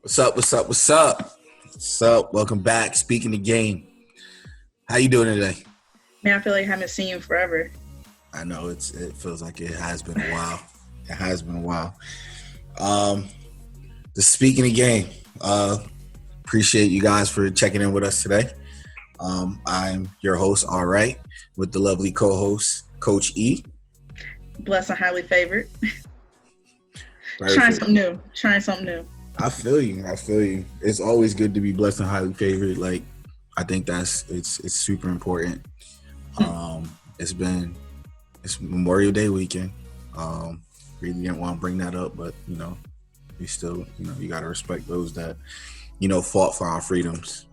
What's up? What's up? What's up? What's up? Welcome back. Speaking the game. How you doing today? Man, I feel like I haven't seen you forever. I know it feels like it has been a while. It has been a while. Um, the speaking the game. Appreciate you guys for checking in with us today. I'm your host, all right, with the lovely co-host, Coach E. Blessed and highly favored. Trying Perfect. something new. Trying something new. I feel you. I feel you. It's always good to be blessed and highly favored. Like, I think it's super important. It's Memorial Day weekend. Really didn't want to bring that up, but we still, you got to respect those that, fought for our freedoms.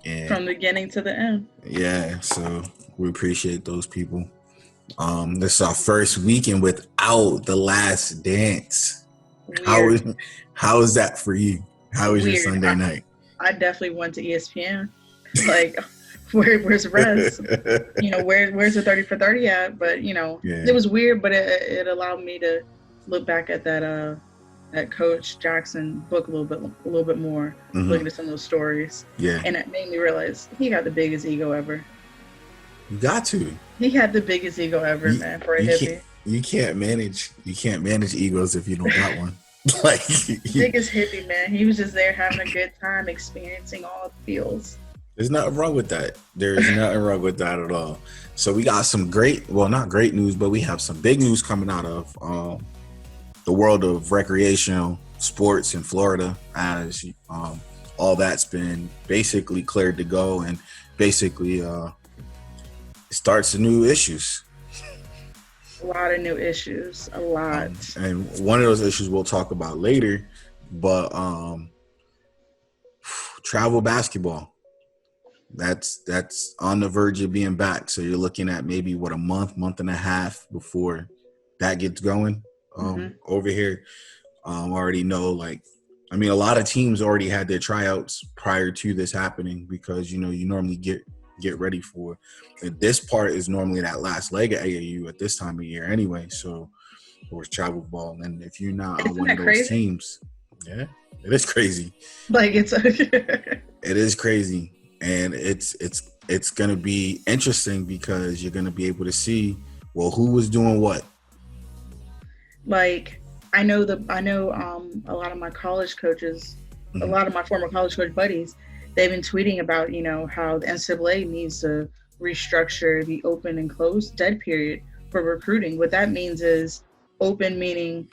And From the beginning to the end. yeah, so we appreciate those people. This is our first weekend without The Last Dance. Weird. How is that for you? How was your Weird. Sunday night? I definitely went to ESPN. Like, where's the rest? Where's the 30 for 30 at? But It was weird, but it allowed me to look back at that Coach Jackson book a little bit more, looking at some of those stories. Yeah. And it made me realize he got the biggest ego ever. You got to. He had the biggest ego ever, man, for a hippie. You can't manage egos if you don't got one. Biggest hippie, man. He was just there having a good time, experiencing all the feels. There's nothing wrong with that. There's nothing wrong with that at all. So we got some not great news, but we have some big news coming out of the world of recreational sports in Florida, as all that's been basically cleared to go, and basically starts the new issues. A lot of new issues, a lot. And one of those issues we'll talk about later, but travel basketball, that's on the verge of being back. So you're looking at maybe a month and a half before that gets going. Over here. Already know, a lot of teams already had their tryouts prior to this happening, because you normally get ready for, and this part is normally that last leg of AAU at this time of year anyway. So or travel ball, and if you're not on one of those teams, yeah, it is crazy. It is crazy, and it's gonna be interesting because you're gonna be able to see who was doing what. I know a lot of my college coaches, a lot of my former college coach buddies, they've been tweeting about, how the NCAA needs to restructure the open and closed dead period for recruiting. What that means is open meaning,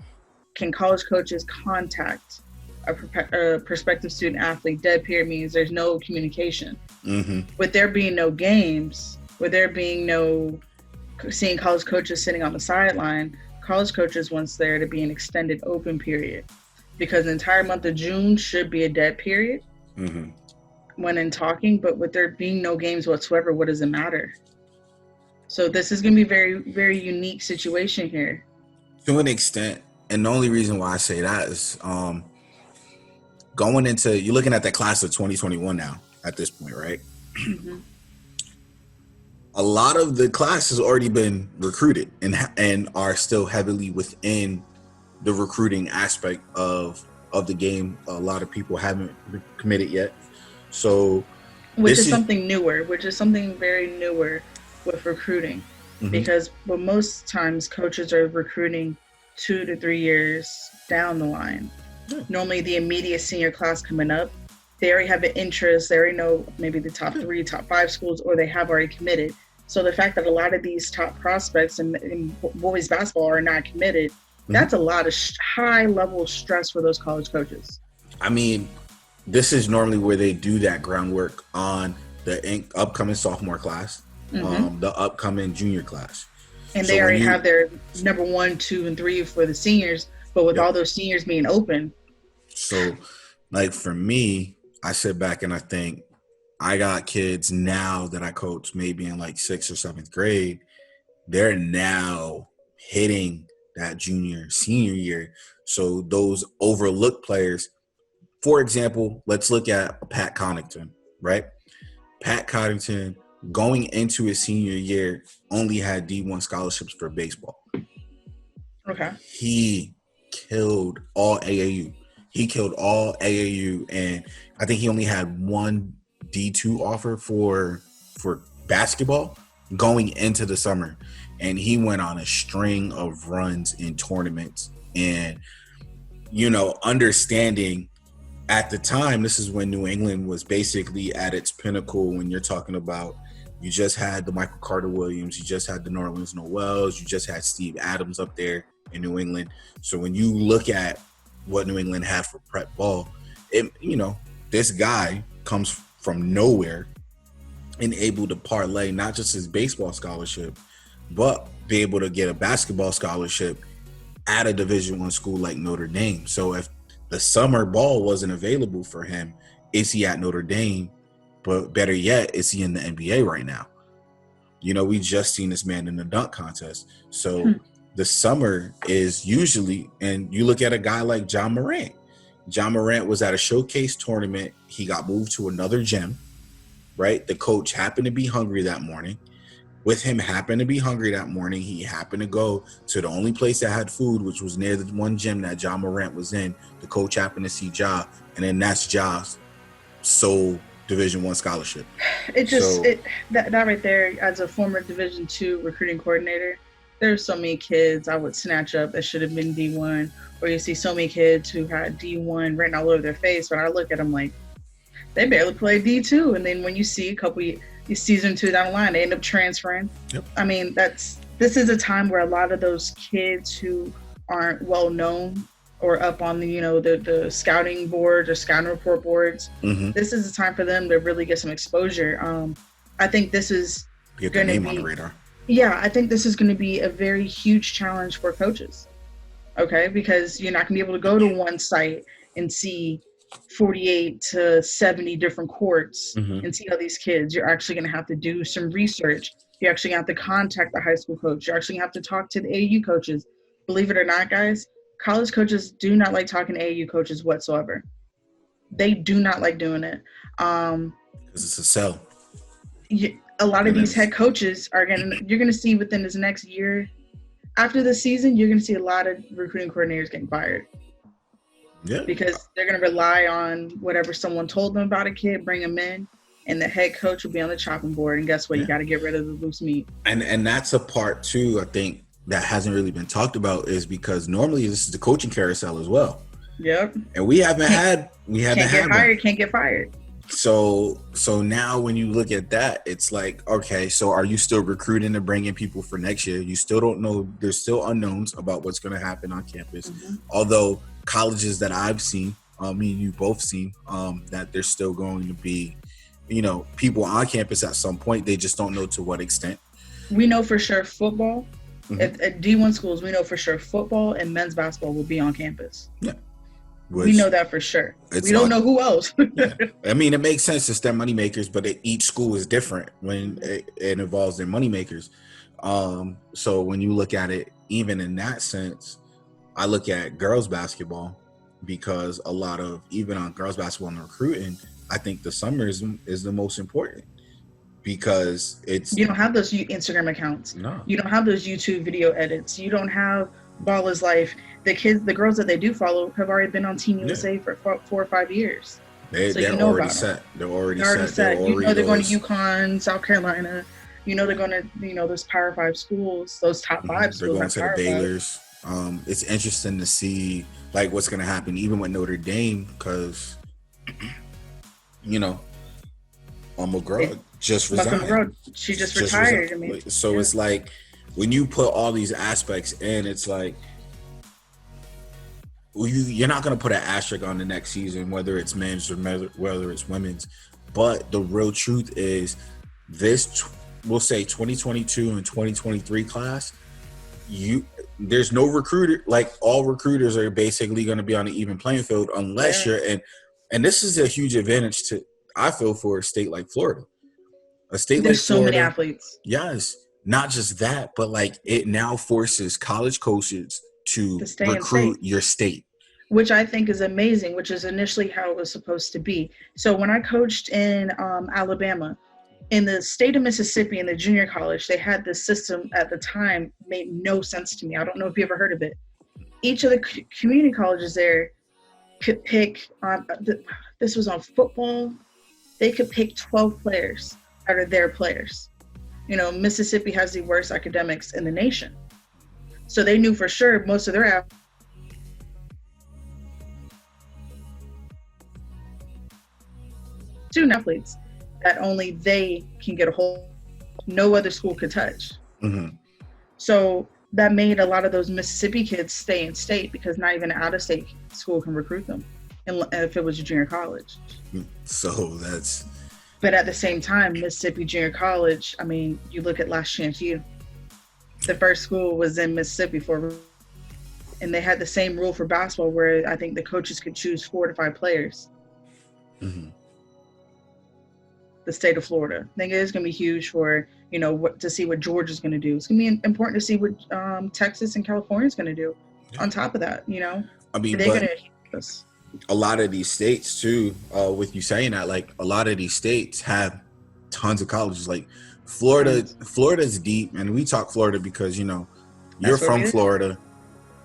can college coaches contact a prospective student athlete? Dead period means there's no communication. With there being no games, with there being no seeing college coaches sitting on the sideline, college coaches wants there to be an extended open period, because the entire month of June should be a dead period when in talking, but with there being no games whatsoever, what does it matter? So this is going to be a very, very unique situation here. To an extent, and the only reason why I say that is going into, you're looking at the class of 2021 now at this point, right? A lot of the class has already been recruited and are still heavily within the recruiting aspect of the game. A lot of people haven't committed yet. So which is something very newer with recruiting, because most times coaches are recruiting 2 to 3 years down the line. Normally the immediate senior class coming up, they already have an interest, they already know maybe the top 3, top 5 schools, or they have already committed. So the fact that a lot of these top prospects in boys basketball are not committed, that's a lot of high level stress for those college coaches. I mean, this is normally where they do that groundwork on the upcoming sophomore class, the upcoming junior class. And they already have their number 1, 2, and 3 for the seniors, but with all those seniors being open. So, for me, I sit back and I think, I got kids now that I coach maybe in 6th or 7th grade. They're now hitting that senior year. So those overlooked players, for example, let's look at Pat Connaughton, right? Pat Connaughton, going into his senior year, only had D1 scholarships for baseball. Okay. He killed all AAU. He killed all AAU, and I think he only had one D2 offer for basketball going into the summer, and he went on a string of runs in tournaments. And understanding at the time, this is when New England was basically at its pinnacle. When you're talking about, you just had the Michael Carter Williams, you just had the Nerlens Noels, you just had Steve Adams up there in New England. So when you look at what New England had for prep ball, this guy comes from nowhere and able to parlay not just his baseball scholarship, but be able to get a basketball scholarship at a Division I school like Notre Dame. So if the summer ball wasn't available for him, is he at Notre Dame? But better yet, is he in the NBA right now? We just seen this man in the dunk contest. So the summer is usually, and you look at a guy like John Morant. John Morant was at a showcase tournament. He got moved to another gym, right? The coach happened to be hungry that morning. With him happened to be hungry that morning, he happened to go to the only place that had food, which was near the one gym that John Morant was in. The coach happened to see Ja, and then that's Ja's sole Division I scholarship. That right there, as a former Division II recruiting coordinator, there's so many kids I would snatch up that should have been D1, or you see so many kids who had D1 written all over their face, but I look at them like, they barely played D2, and then when you see a couple season 2 down the line, they end up transferring. Yep. I mean, this is a time where a lot of those kids who aren't well known or up on the scouting boards or scouting report boards, this is a time for them to really get some exposure. I think this is get their name on the radar. Yeah, I think this is going to be a very huge challenge for coaches. Okay, because you're not going to be able to go to one site and see 48 to 70 different courts and see all these kids. You're actually going to have to do some research. You're actually going to have to contact the high school coach. You're actually going to have to talk to the AAU coaches. Believe it or not, guys, college coaches do not like talking to AAU coaches whatsoever. They do not like doing it. Because it's a sell. A lot of these head coaches you're going to see within this next year, after the season, you're going to see a lot of recruiting coordinators getting fired. Yeah. Because they're going to rely on whatever someone told them about a kid, bring them in, and the head coach will be on the chopping board. And guess what? You got to get rid of the loose meat. And that's a part too, I think, that hasn't really been talked about, is because normally this is the coaching carousel as well. Yep. And we haven't had hired, can't get fired. So now when you look at that, it's like, okay, so are you still recruiting and bringing people for next year? You still don't know. There's still unknowns about what's going to happen on campus. Although colleges that I've seen, me and you both seen, that there's still going to be, people on campus at some point. They just don't know to what extent. We know for sure football. At D1 schools, we know for sure football and men's basketball will be on campus. Yeah. We know that for sure. We don't know who else. Yeah. I mean, it makes sense. It's their money makers, but each school is different when it involves their money makers. So when you look at it, even in that sense, I look at girls basketball, because a lot of, even on girls basketball and recruiting, I think the summer is the most important, because you don't have those Instagram accounts. No. You don't have those YouTube video edits. You don't have Ball is Life. The girls that they do follow have already been on Team USA for 4 or 5 years. They're already set. They're already set. They're going to UConn, South Carolina. They're going to, those Power 5 schools, those top 5 schools. They're going to the Baylors. It's interesting to see what's going to happen, even with Notre Dame, because, McGraw just resigned. She just retired. I mean, so it's like, when you put all these aspects in, it's like, you're not going to put an asterisk on the next season, whether it's men's or whether it's women's. But the real truth is, we'll say 2022 and 2023 class, there's no recruiter. All recruiters are basically going to be on an even playing field, unless you're in. And this is a huge advantage I feel, for a state like Florida. There's so many athletes. Yes. Not just that, but it now forces college coaches to recruit your state. Which I think is amazing, which is initially how it was supposed to be. So when I coached in Alabama, in the state of Mississippi, in the junior college, they had this system at the time, made no sense to me. I don't know if you ever heard of it. Each of the community colleges there could pick this was on football. They could pick 12 players out of their players. You know, Mississippi has the worst academics in the nation. So they knew for sure most of their student athletes that only they can get a hold, no other school could touch. Mm-hmm. So that made a lot of those Mississippi kids stay in state because not even an out of state school can recruit them, and if it was a junior college. So that's. But at the same time, Mississippi Junior College, I mean, you look at Last Chance U, the first school was in Mississippi and they had the same rule for basketball where I think the coaches could choose 4 to 5 players. Mm-hmm. The state of Florida. I think it is going to be huge for, you know, to see what Georgia's going to do. It's going to be important to see what Texas and California is going to do. On top of that, you know, I mean, they're going to this. A lot of these states too, with you saying that, like a lot of these states have tons of colleges. Like Florida's deep, and we talk Florida because, you know, you're from Florida.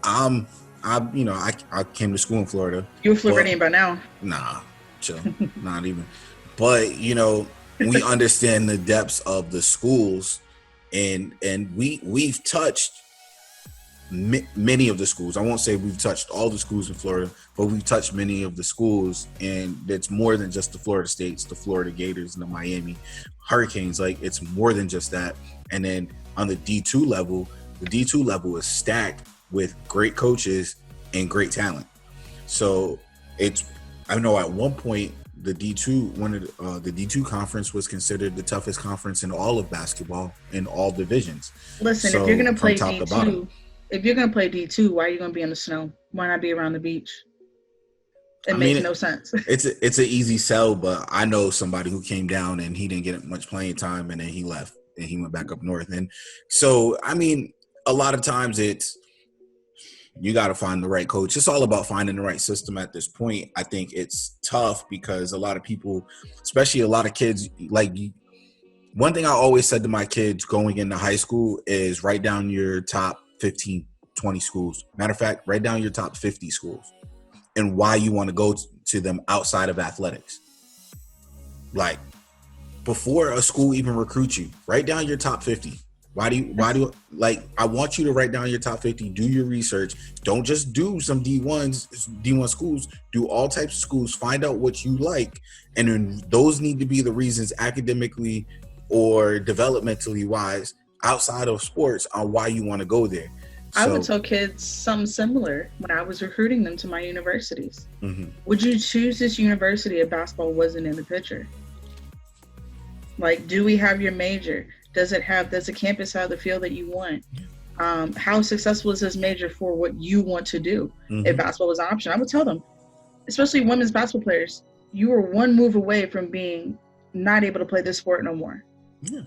I came to school in Florida. You're Floridian by now. Nah, chill. Not even. But, you know, we understand the depths of the schools, and we've touched many of the schools. I won't say we've touched all the schools in Florida, but we've touched many of the schools, and it's more than just the Florida States, the Florida Gators, and the Miami Hurricanes. Like, it's more than just that. And then on the D2 level, the D2 level is stacked with great coaches and great talent. So I know at one point the D2 the D2 conference was considered the toughest conference in all of basketball in all divisions. Listen, so, if you're gonna play D2, why are you gonna be in the snow? Why not be around the beach? It makes no sense. It's an easy sell, but I know somebody who came down and he didn't get much playing time, and then he left and he went back up north. And so, I mean, a lot of times you got to find the right coach. It's all about finding the right system at this point. I think it's tough because a lot of people, especially a lot of kids, like, one thing I always said to my kids going into high school is write down your top 15, 20 schools. Matter of fact, write down your top 50 schools and why you want to go to them outside of athletics. Like, before a school even recruits you, write down your top 50. Why do I want you to write down your top 50, do your research. Don't just do some D1 schools, do all types of schools, find out what you like. And then those need to be the reasons academically or developmentally wise outside of sports on why you want to go there. I would tell kids something similar when I was recruiting them to my universities. Mm-hmm. Would you choose this university if basketball wasn't in the picture? Like, do we have your major? Does the campus have the feel that you want? How successful is this major for what you want to do? Mm-hmm. If basketball was an option, I would tell them, especially women's basketball players, you were one move away from being not able to play this sport no more. Yeah.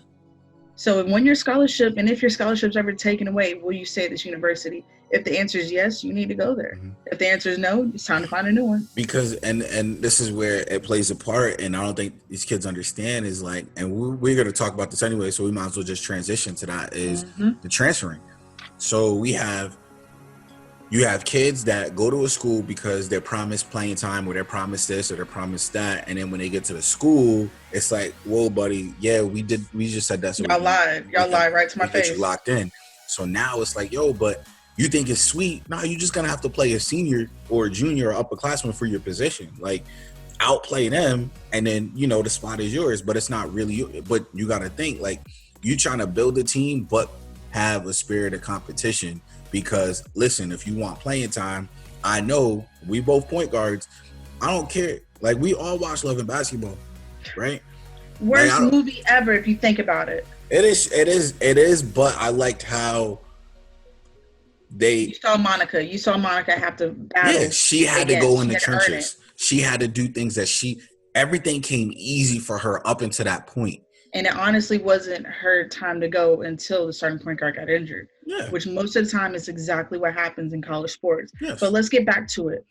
So when your scholarship, and if your scholarship's ever taken away, will you stay at this university? If the answer is yes, you need to go there. Mm-hmm. If the answer is no, it's time to find a new one. Because, and this is where it plays a part, and I don't think these kids understand, is like, and we're going to talk about this anyway, so we might as well just transition to that, is the transferring. So you have kids that go to a school because they're promised playing time, or they're promised this, or they're promised that, and then when they get to the school, it's like, whoa, buddy, yeah, we just said that. So y'all lied right to my face. Get you locked in. So now it's like, yo, but you think it's sweet? No, you're just gonna have to play a senior or a junior or upperclassman for your position. Like, outplay them, and then, you know, the spot is yours. But it's not really. But you got to think, like, you trying to build a team, but have a spirit of competition. Because listen, if you want playing time, I know we both point guards. I don't care. Like, we all watch Love and Basketball, right? Worst movie ever if you think about it. It is. But I liked how you saw Monica have to battle. Yeah, she had to go in the trenches. She had to do things that everything came easy for her up until that point. And it honestly wasn't her time to go until the starting point guard got injured. Yeah. Which most of the time is exactly what happens in college sports. Yes. But let's get back to it.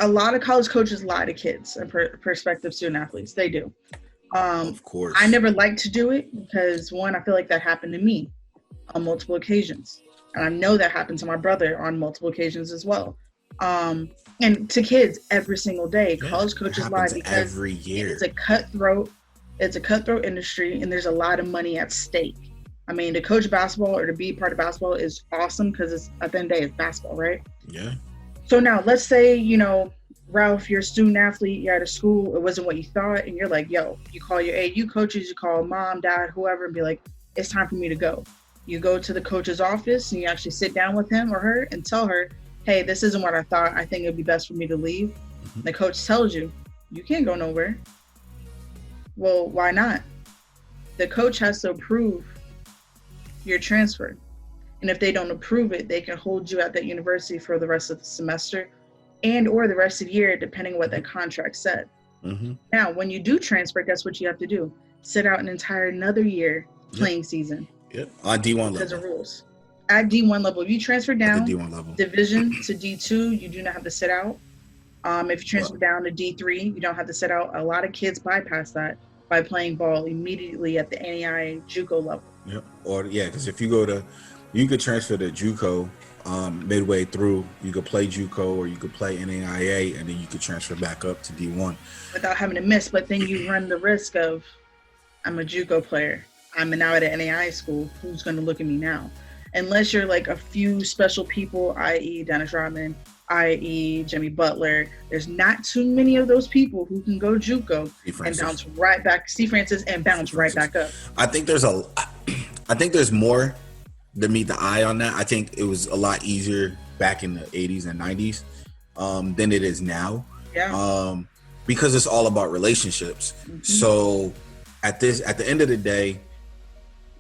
A lot of college coaches lie to kids and prospective student athletes. They do. Of course. I never liked to do it because, one, I feel like that happened to me on multiple occasions. And I know that happened to my brother on multiple occasions as well. And to kids every single day. Yeah, College it coaches lie happens because every it is year. a cutthroat industry, and there's a lot of money at stake. I mean, to coach basketball or to be part of basketball is awesome because it's at the end of the day, it's basketball, right? Yeah. So now let's say, Ralph, you're a student athlete, you're at a school, it wasn't what you thought, and you're like, yo, you call your AU coaches, you call mom, dad, whoever, and be like, it's time for me to go. You go to the coach's office and you actually sit down with him or her and tell her, hey, this isn't what I thought. I think it'd be best for me to leave. Mm-hmm. The coach tells you, you can't go nowhere. Well, why not? The coach has to approve your transfer. And if they don't approve it, they can hold you at that university for the rest of the semester and or the rest of the year, depending on what that contract said. Mm-hmm. Now, when you do transfer, guess what you have to do? Sit out an entire another year Yep. playing season. Yep. On D1 because level. of rules. At D1 level, if you transfer At the down D1 level. division to D2, you do not have to sit out. If you transfer Well, down to D3, you don't have to sit out. A lot of kids bypass that by playing ball immediately at the NAI JUCO level. yep. Or yeah, because if you could transfer to JUCO midway through. You could play JUCO or you could play NAIA, and then you could transfer back up to D1 without having to miss. But then you run the risk of, I'm a JUCO player. I'm now at an NAI school. Who's going to look at me now? Unless you're like a few special people, i.e. Dennis Rodman, i.e. Jimmy Butler. There's not too many of those people who can go JUCO and bounce right back. Steve Francis and bounce right back up. I think there's more to meet the eye on that. I think it was a lot easier back in the 80s and 90s than it is now. Yeah. Because it's all about relationships. Mm-hmm. So at the end of the day,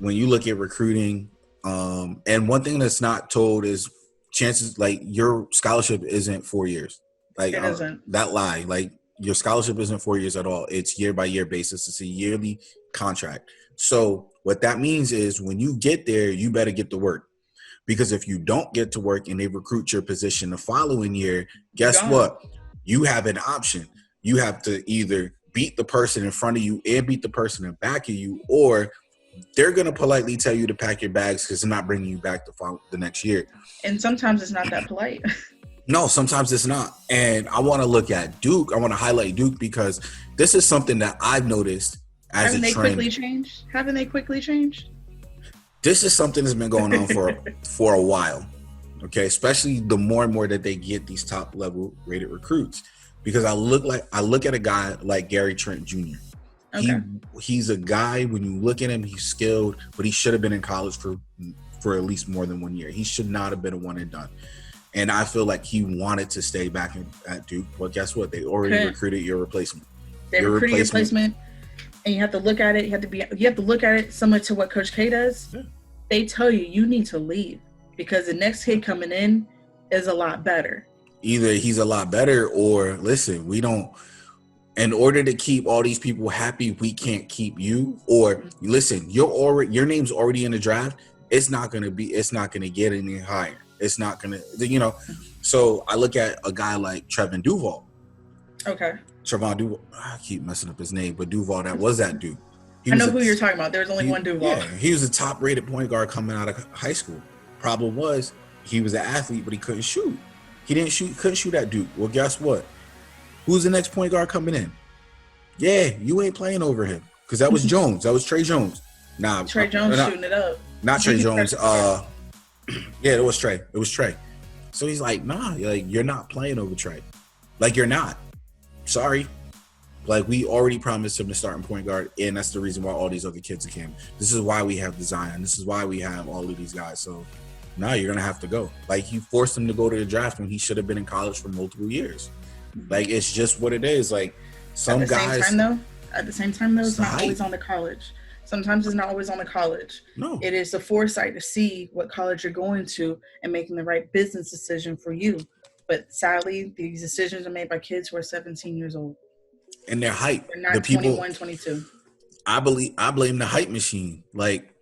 when you look at recruiting, and one thing that's not told is chances, like your scholarship isn't 4 years. Like it isn't. That lie, like your scholarship isn't 4 years at all. It's year by year basis. It's a yearly contract. So what that means is when you get there, you better get to work. Because if you don't get to work and they recruit your position the following year, guess what? You have an option. You have to either beat the person in front of you and beat the person in back of you, or they're going to politely tell you to pack your bags because they're not bringing you back the next year. And sometimes it's not that polite. No, sometimes it's not. And I want to look at Duke. I want to highlight Duke because this is something that I've noticed as Haven't a trend. Haven't they quickly changed? This is something that's been going on for a while. Okay, especially the more and more that they get these top level rated recruits. Because I look at a guy like Gary Trent Jr. Okay. He's a guy, when you look at him, he's skilled, but he should have been in college for at least more than 1 year. He should not have been a one and done. And I feel like he wanted to stay back at Duke. But guess what? They already recruited your replacement. They recruited your replacement, and you have to look at it. You have to look at it similar to what Coach K does. Yeah. They tell you need to leave because the next kid coming in is a lot better. Either he's a lot better, or listen, we don't. In order to keep all these people happy, we can't keep you. Or listen, your name's already in the draft. It's not gonna get any higher. It's not gonna, So I look at a guy like Trevon Duval. Okay. Trevon Duval. I keep messing up his name, but Duval, that was that dude. I know who you're talking about. There's only one Duval. Yeah, he was a top-rated point guard coming out of high school. Problem was, he was an athlete, but he couldn't shoot. Couldn't shoot at Duke. Well, guess what? Who's the next point guard coming in? Yeah, you ain't playing over him because that was Jones. That was Trey Jones. Nah, Trey Jones shooting it up. Not Trey Jones. Yeah, it was Trey. It was Trey. So he's like, nah, like you're not playing over Trey. Like you're not. Sorry. Like we already promised him the starting point guard, and that's the reason why all these other kids came. This is why we have Zion. This is why we have all of these guys. So now you're gonna have to go. Like you forced him to go to the draft when he should have been in college for multiple years. Like it's just what it is. Like some guys. At the same time, though, it's not always on the college. Sometimes it's not always on the college. No. It is the foresight to see what college you're going to and making the right business decision for you. But sadly, these decisions are made by kids who are 17 years old. And they're hype. They're not 21, 22. I blame the hype machine. Like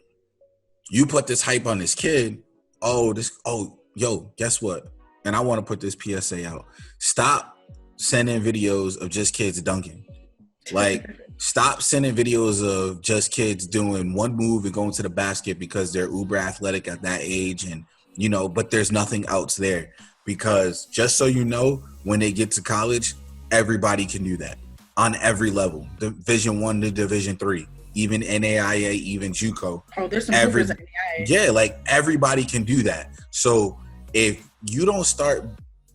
you put this hype on this kid. Guess what? And I want to put this PSA out. Stop sending videos of just kids dunking. Like, stop sending videos of just kids doing one move and going to the basket because they're uber athletic at that age, and but there's nothing else there. because just so you know, when they get to college, everybody can do that on every level, Division 1 to Division 3, even NAIA, even JUCO. Oh, there's some hoopers Every at NAIA. Yeah, like everybody can do that. So if you don't start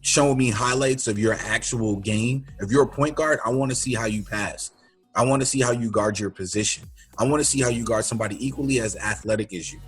showing me highlights of your actual game, if you're a point guard, I want to see how you pass. I want to see how you guard your position. I want to see how you guard somebody equally as athletic as you.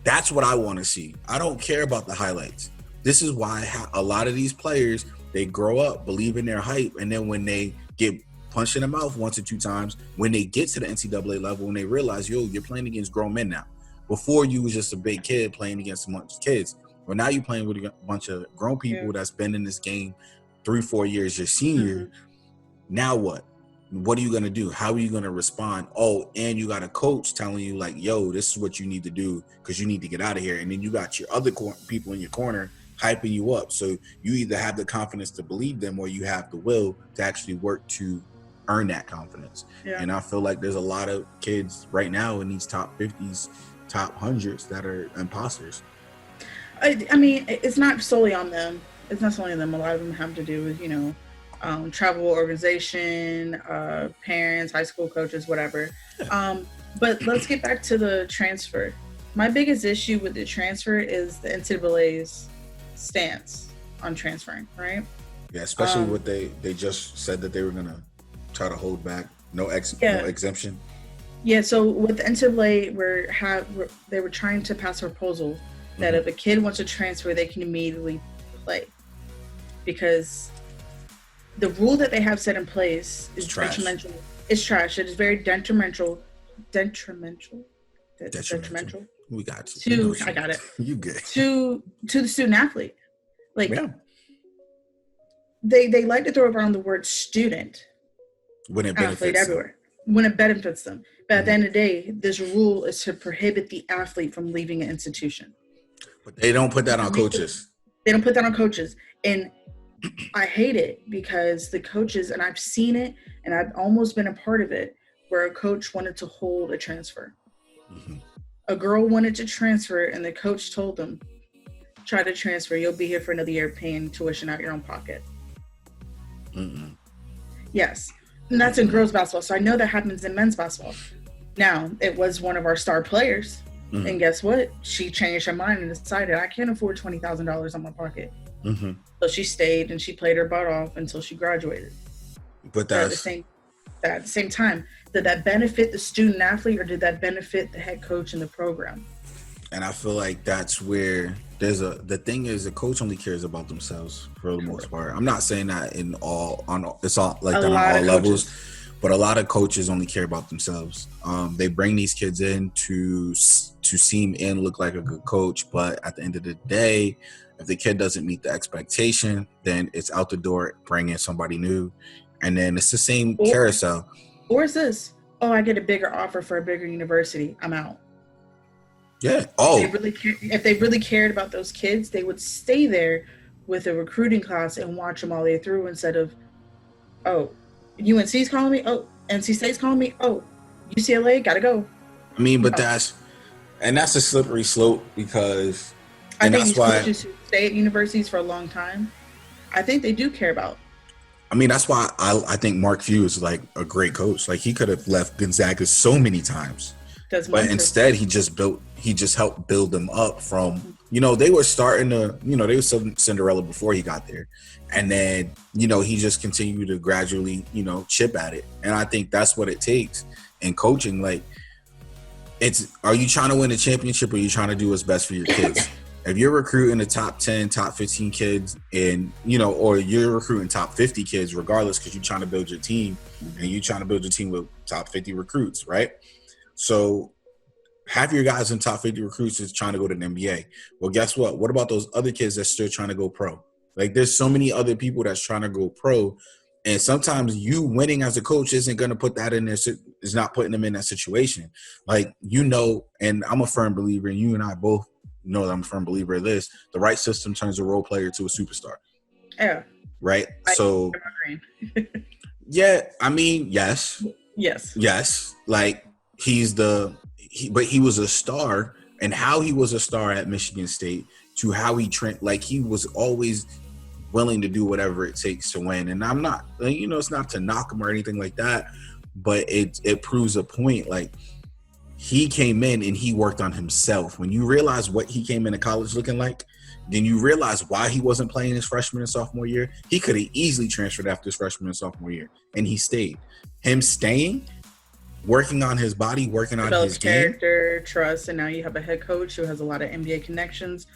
That's what I want to see. I don't care about the highlights. This is why a lot of these players, they grow up believing their hype, and then when they get punched in the mouth once or two times, when they get to the NCAA level and they realize, yo, you're playing against grown men now. Before, you was just a big kid playing against a bunch of kids. But now you're playing with a bunch of grown people that's been in this game 3-4 years, your senior. Now what? What are you going to do? How are you going to respond? Oh, and you got a coach telling you like, yo, this is what you need to do because you need to get out of here. And then you got your other people in your corner hyping you up. So you either have the confidence to believe them or you have the will to actually work to earn that confidence. Yeah. And I feel like there's a lot of kids right now in these top 50s, top 100s that are imposters. I mean, it's not solely on them. It's not solely on them. A lot of them have to do with, you know, travel organization, parents, high school coaches, whatever. But let's get back to the transfer. My biggest issue with the transfer is the NCAA's stance on transferring, right? Yeah, especially what they just said that they were going to try to hold back, no exemption. Yeah, so with the NCAA, they were trying to pass a proposal that if a kid wants to transfer, they can immediately play. Because the rule that they have set in place is detrimental. It's trash. It is very detrimental. Detrimental. We got you. I got it. You good. To the student athlete. Like, they like to throw around the word student. When it benefits everywhere. When it benefits them. But at the end of the day, this rule is to prohibit the athlete from leaving an institution. But they don't put that on coaches. They don't put that on coaches. And I hate it because the coaches, and I've seen it, and I've almost been a part of it, where a coach wanted to hold a transfer. A girl wanted to transfer, and the coach told them, try to transfer. You'll be here for another year paying tuition out your own pocket. Yes. And that's in girls basketball. So I know that happens in men's basketball. Now, it was one of our star players. And guess what? She changed her mind and decided, I can't afford $20,000 on my pocket. So she stayed and she played her butt off until she graduated. But at the same time, did that benefit the student athlete or did that benefit the head coach in the program? And I feel like that's where the thing is, the coach only cares about themselves for the most part. I'm not saying that it's all like that on all levels, but a lot of coaches only care about themselves. They bring these kids in to seem and look like a good coach, but at the end of the day, if the kid doesn't meet the expectation, then it's out the door, bring in somebody new, and then it's the same carousel. Or is this, I get a bigger offer for a bigger university, I'm out. Yeah. If they really cared about those kids, they would stay there with a recruiting class and watch them all the way through instead of, UNC's calling me, NC State's calling me, UCLA, gotta go. I mean, but that's a slippery slope because I think these coaches who stay at universities for a long time, I think they do care about. I mean, that's why I think Mark Few is like a great coach. Like he could have left Gonzaga so many times, but instead he just helped build them up from, they were starting to, they were Cinderella before he got there. And then, he just continued to gradually, chip at it. And I think that's what it takes in coaching. Like, are you trying to win a championship or are you trying to do what's best for your kids? If you're recruiting the top 10, top 15 kids and, or you're recruiting top 50 kids, regardless, because you're trying to build your team and you're trying to build your team with top 50 recruits, right? So half your guys in top 50 recruits is trying to go to the NBA. Well, guess what? What about those other kids that's still trying to go pro? Like there's so many other people that's trying to go pro. And sometimes you winning as a coach isn't going to put that in there. Is not putting them in that situation. Like, and I'm a firm believer, and you and I both know that I'm a firm believer of this. The right system turns a role player to a superstar. Yeah. Right? Yeah, I mean, yes. Yes. Like he was a star, and how he was a star at Michigan State to how he trained. Like, he was always willing to do whatever it takes to win. And I'm not, it's not to knock him or anything like that, but it proves a point. Like, he came in and he worked on himself. When you realize what he came into college looking like, then you realize why he wasn't playing his freshman and sophomore year. He could have easily transferred after his freshman and sophomore year, and he stayed. Him staying, working on his body, working on his character, trust, and now you have a head coach who has a lot of NBA connections,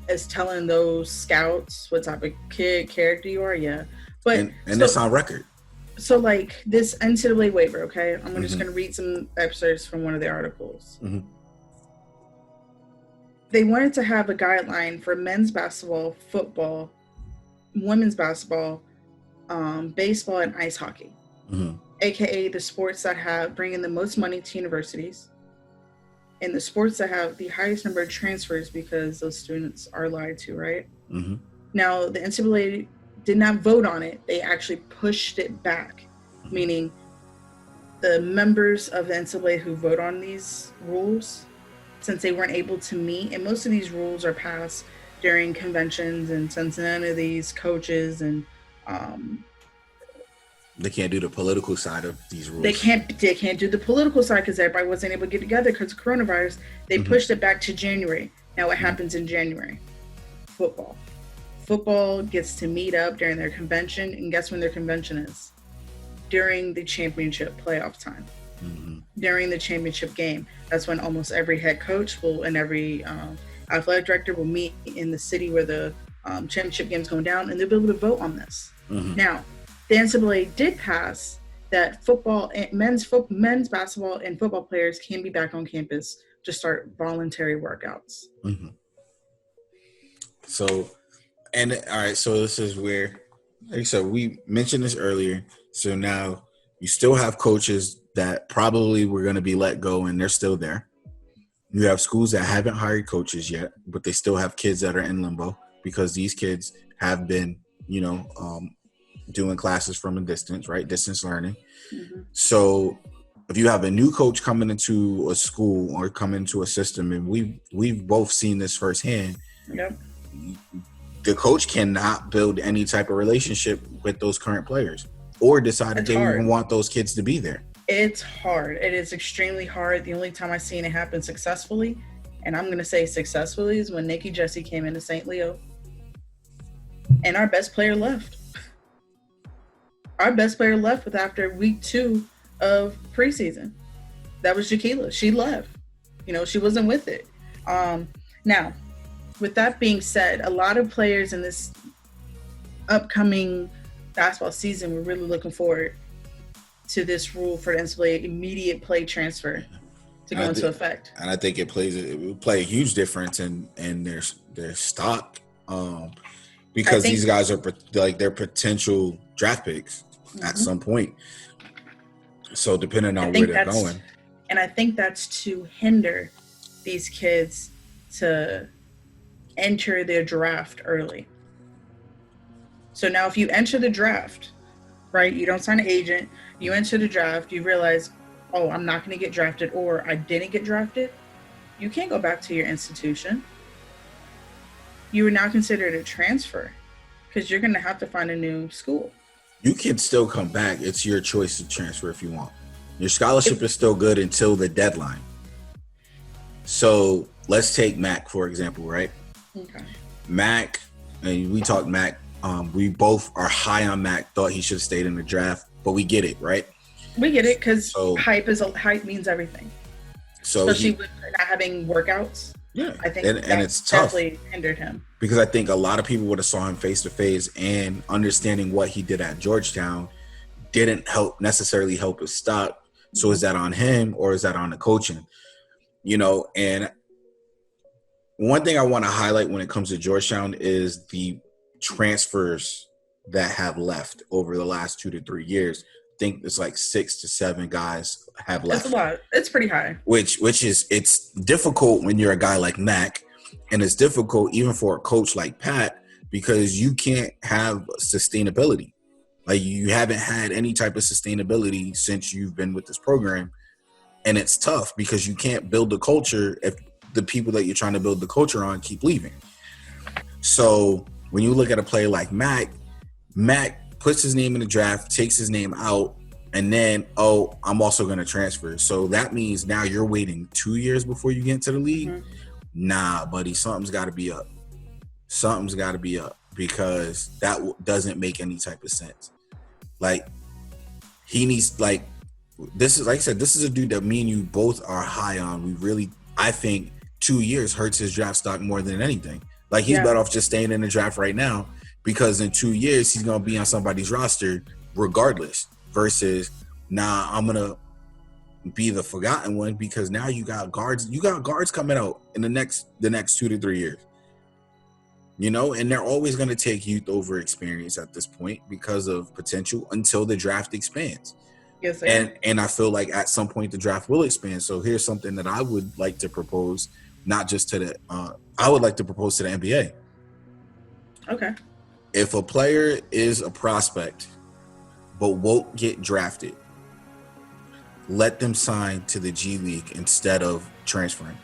is telling those scouts what type of kid character you are. Yeah, but and that's on record. So, like, this NCAA waiver, okay? I'm just going to read some excerpts from one of the articles. They wanted to have a guideline for men's basketball, football, women's basketball, baseball, and ice hockey, aka the sports that have bringing the most money to universities, and the sports that have the highest number of transfers because those students are lied to, right? Now, the NCAA did not vote on it. They actually pushed it back, meaning the members of the NCAA who vote on these rules, since they weren't able to meet, and most of these rules are passed during conventions, and since none of these coaches and they can't do the political side of these rules. They can't do the political side because everybody wasn't able to get together because of coronavirus. They pushed it back to January. Now, what happens in January? Football gets to meet up during their convention, and guess when their convention is? During the championship playoff time. During the championship game. That's when almost every head coach and every athletic director will meet in the city where the championship game is going down, and they'll be able to vote on this. Now, the NCAA did pass that football, men's basketball and football players can be back on campus to start voluntary workouts. So, and all right, so this is where, like I said, we mentioned this earlier. So now you still have coaches that probably were going to be let go, and they're still there. You have schools that haven't hired coaches yet, but they still have kids that are in limbo because these kids have been, doing classes from a distance, right? Distance learning. So if you have a new coach coming into a school or coming into a system, and we've both seen this firsthand, the coach cannot build any type of relationship with those current players or decide if they even want those kids to be there. It's hard. It is extremely hard. The only time I've seen it happen successfully, and I'm going to say successfully, is when Nikki Jesse came into St. Leo and our best player left. Our best player left with after week 2 of preseason. That was Jaquila. She left. She wasn't with it. Now, with that being said, a lot of players in this upcoming basketball season were really looking forward to this rule for the NCAA immediate play transfer to go into effect. And I think it will play a huge difference in their stock because these guys are like their potential draft picks at some point. So depending on where they're going. And I think that's to hinder these kids to enter their draft early. So now if you enter the draft, right, you don't sign an agent, you enter the draft, you realize, oh, I'm not going to get drafted, or I didn't get drafted, you can't go back to your institution. You are now considered a transfer because you're going to have to find a new school. You can still come back. It's your choice to transfer if you want. Your scholarship is still good until the deadline. So let's take Mac, for example, right? Okay. Mac, and we talked Mac. We both are high on Mac, thought he should have stayed in the draft, but we get it, right? We get it because hype means everything. So especially with not having workouts. Yeah, I think and it's tough. Definitely hindered him because I think a lot of people would have saw him face to face, and understanding what he did at Georgetown didn't necessarily help his stock. So is that on him or is that on the coaching? And one thing I want to highlight when it comes to Georgetown is the transfers that have left over the last 2 to 3 years. I think it's like 6 to 7 guys have left. That's a lot. It's pretty high. Which is, it's difficult when you're a guy like Mac, and it's difficult even for a coach like Pat because you can't have sustainability. Like, you haven't had any type of sustainability since you've been with this program, and it's tough because you can't build a culture if the people that you're trying to build the culture on keep leaving. So when you look at a player like Mac puts his name in the draft, takes his name out, and then, I'm also going to transfer. So that means now you're waiting 2 years before you get into the league. Mm-hmm. Nah, buddy, something's got to be up. Something's got to be up, because that doesn't make any type of sense. Like, he needs, like, this is, like I said, this is a dude that me and you both are high on. I think 2 years hurts his draft stock more than anything. Like, he's better off just staying in the draft right now, because in 2 years he's going to be on somebody's roster regardless, versus I'm going to be the forgotten one, because now you got guards coming out in the next 2 to 3 years. And they're always going to take youth over experience at this point because of potential, until the draft expands. Yes, sir. And I feel like at some point the draft will expand. So here's something that I would like to propose, not just to I would like to propose to the NBA. Okay. If a player is a prospect but won't get drafted, let them sign to the G League instead of transferring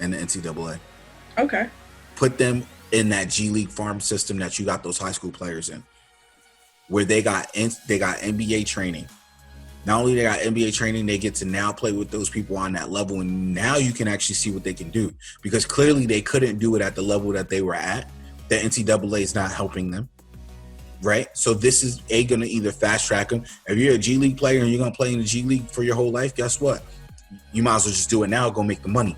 in the NCAA. Okay. Put them in that G League farm system that you got those high school players in, where they got NBA training. Not only they got NBA training, they get to now play with those people on that level, and now you can actually see what they can do, because clearly they couldn't do it at the level that they were at. The NCAA is not helping them, right? So this is going to either fast track them. If you're a G League player and you're going to play in the G League for your whole life, guess what? You might as well just do it now, go make the money.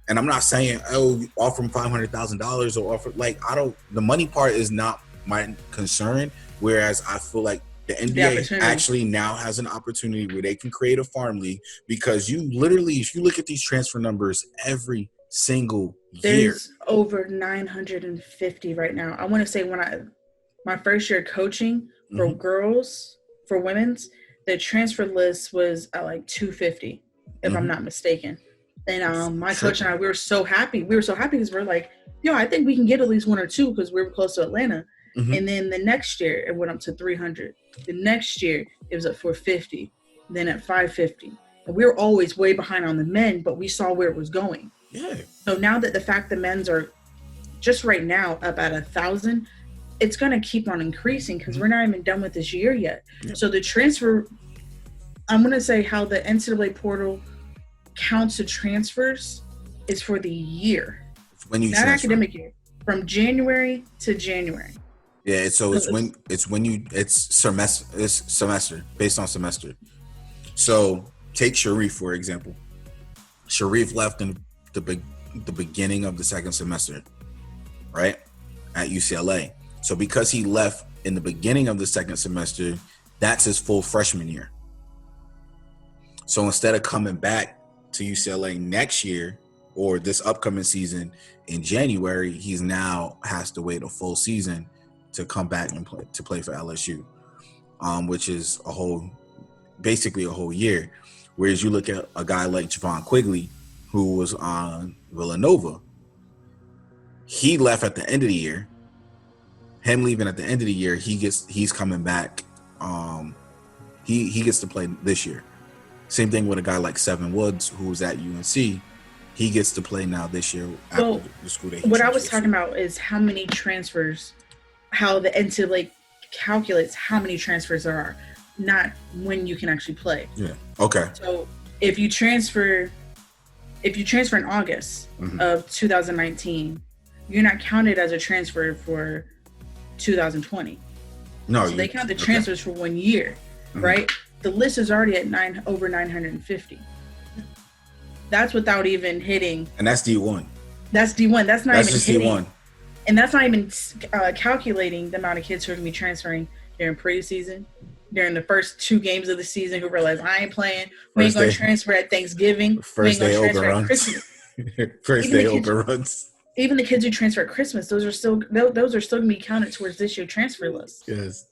And I'm not saying, offer them $500,000 or offer, the money part is not my concern. Whereas I feel like the NBA actually now has an opportunity where they can create a farm league, because you literally, if you look at these transfer numbers every single year, there's over 950 right now. I want to say my first year coaching for girls, for women's, the transfer list was at like 250, if I'm not mistaken. And my coach and I, we were so happy. We were so happy because we're like, I think we can get at least one or two, because we were close to Atlanta. Mm-hmm. And then the next year, it went up to 300. The next year, it was at 450. Then at 550. And we were always way behind on the men, but we saw where it was going. Yeah. So now that the fact the men's are just right now up at 1,000, it's going to keep on increasing, because we're not even done with this year yet. Yeah. So the transfer, I'm going to say how the NCAA portal counts the transfers is for the year. When you not transfer. Academic year, from January to January. Yeah, so it's semester based on semester. So take Sharif for example. Sharif left in the beginning of the second semester, right, at UCLA. So because he left in the beginning of the second semester, that's his full freshman year. So instead of coming back to UCLA next year or this upcoming season in January, he's now has to wait a full season to come back and play for LSU, which is basically a whole year. Whereas you look at a guy like Javon Quigley, who was on Villanova, he left at the end of the year. Him leaving at the end of the year, he's coming back. He gets to play this year. Same thing with a guy like Seven Woods, who was at UNC. He gets to play now this year after the school that he what I was talking about is how many transfers, how the NCAA calculates how many transfers there are, not when you can actually play. Yeah. Okay. So if you transfer in August of 2019, you're not counted as a transfer for 2020. No. So they count the transfers for 1 year, right? The list is already at over 950. That's without even hitting. And that's D1. That's D1. That's not even just hitting. D1. And that's not even calculating the amount of kids who are going to be transferring during preseason, during the first 2 games of the season, who realize I ain't playing. We ain't going to transfer at Thanksgiving. First day overruns. First day overruns. Even the kids who transfer at Christmas, those are still going to be counted towards this year's transfer list. Yes.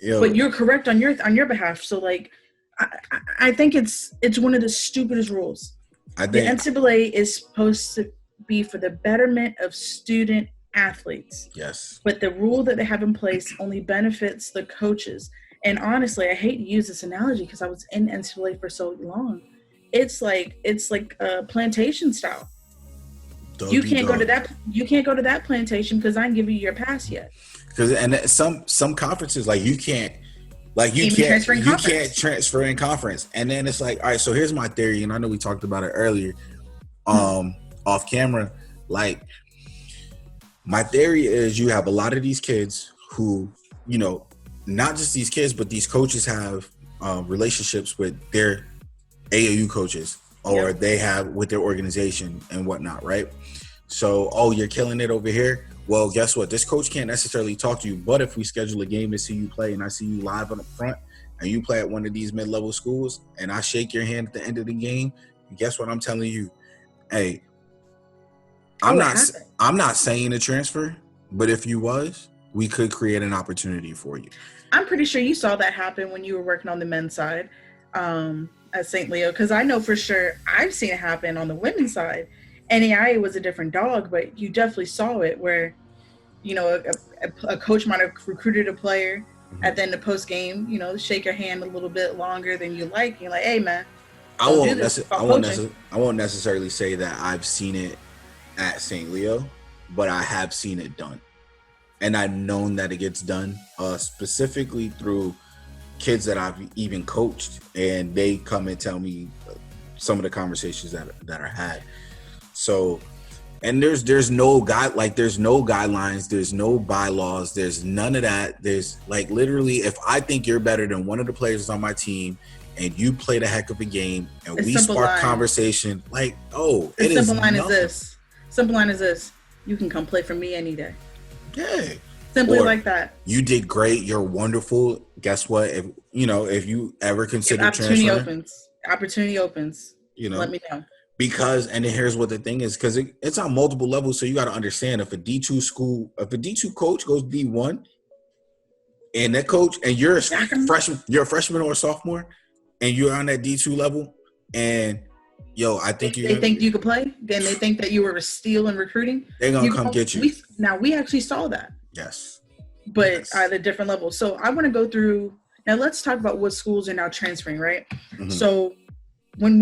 But you're correct on your behalf. So like, I think it's one of the stupidest rules. The NCAA is supposed to be for the betterment of student athletes. Yes. But the rule that they have in place only benefits the coaches. And honestly, I hate to use this analogy because I was in NCAA for so long. It's like a plantation style. Dog eat dog. You can't go to that plantation because I ain't giving you your pass yet. Because and some conferences like Even transferring you conference. can't transfer in conference. And then it's like, all right, so here's my theory, and I know we talked about it earlier, off camera. Like, my theory is you have a lot of these kids who, not just these kids, but these coaches have relationships with their AAU coaches, or they have with their organization and whatnot, right? So, you're killing it over here. Well, guess what? This coach can't necessarily talk to you, but if we schedule a game to see you play and I see you live on the front and you play at one of these mid-level schools and I shake your hand at the end of the game, guess what I'm telling you? Hey, I'm not saying a transfer, but if you was, we could create an opportunity for you. I'm pretty sure you saw that happen when you were working on the men's side at St. Leo, because I know for sure I've seen it happen on the women's side. NAIA was a different dog, but you definitely saw it where, a coach might have recruited a player at the end of post game, shake your hand a little bit longer than you like. You're like, hey, man, I won't necessarily say that I've seen it at St. Leo, but I have seen it done. And I've known that it gets done specifically through kids that I've even coached, and they come and tell me some of the conversations that are had. So, and there's no there's no guidelines, there's no bylaws, there's none of that. There's like literally, if I think you're better than one of the players on my team and you played a heck of a game and we spark conversation, the simple line is this: you can come play for me any day. Yeah. Simply like that. You did great. You're wonderful. Guess what? If you ever consider transferring, opportunity opens. Let me know. Because, and then here's what the thing is, because it's on multiple levels. So you got to understand, if a D2 coach goes D1, and that coach, and you're a freshman or a sophomore, and you're on that D2 level, and I think they think you could play, then they think that you were a steal in recruiting. They're gonna come get you. We actually saw that. Yes. But at a different level. So I want to go through now. Let's talk about what schools are now transferring, right? Mm-hmm. So when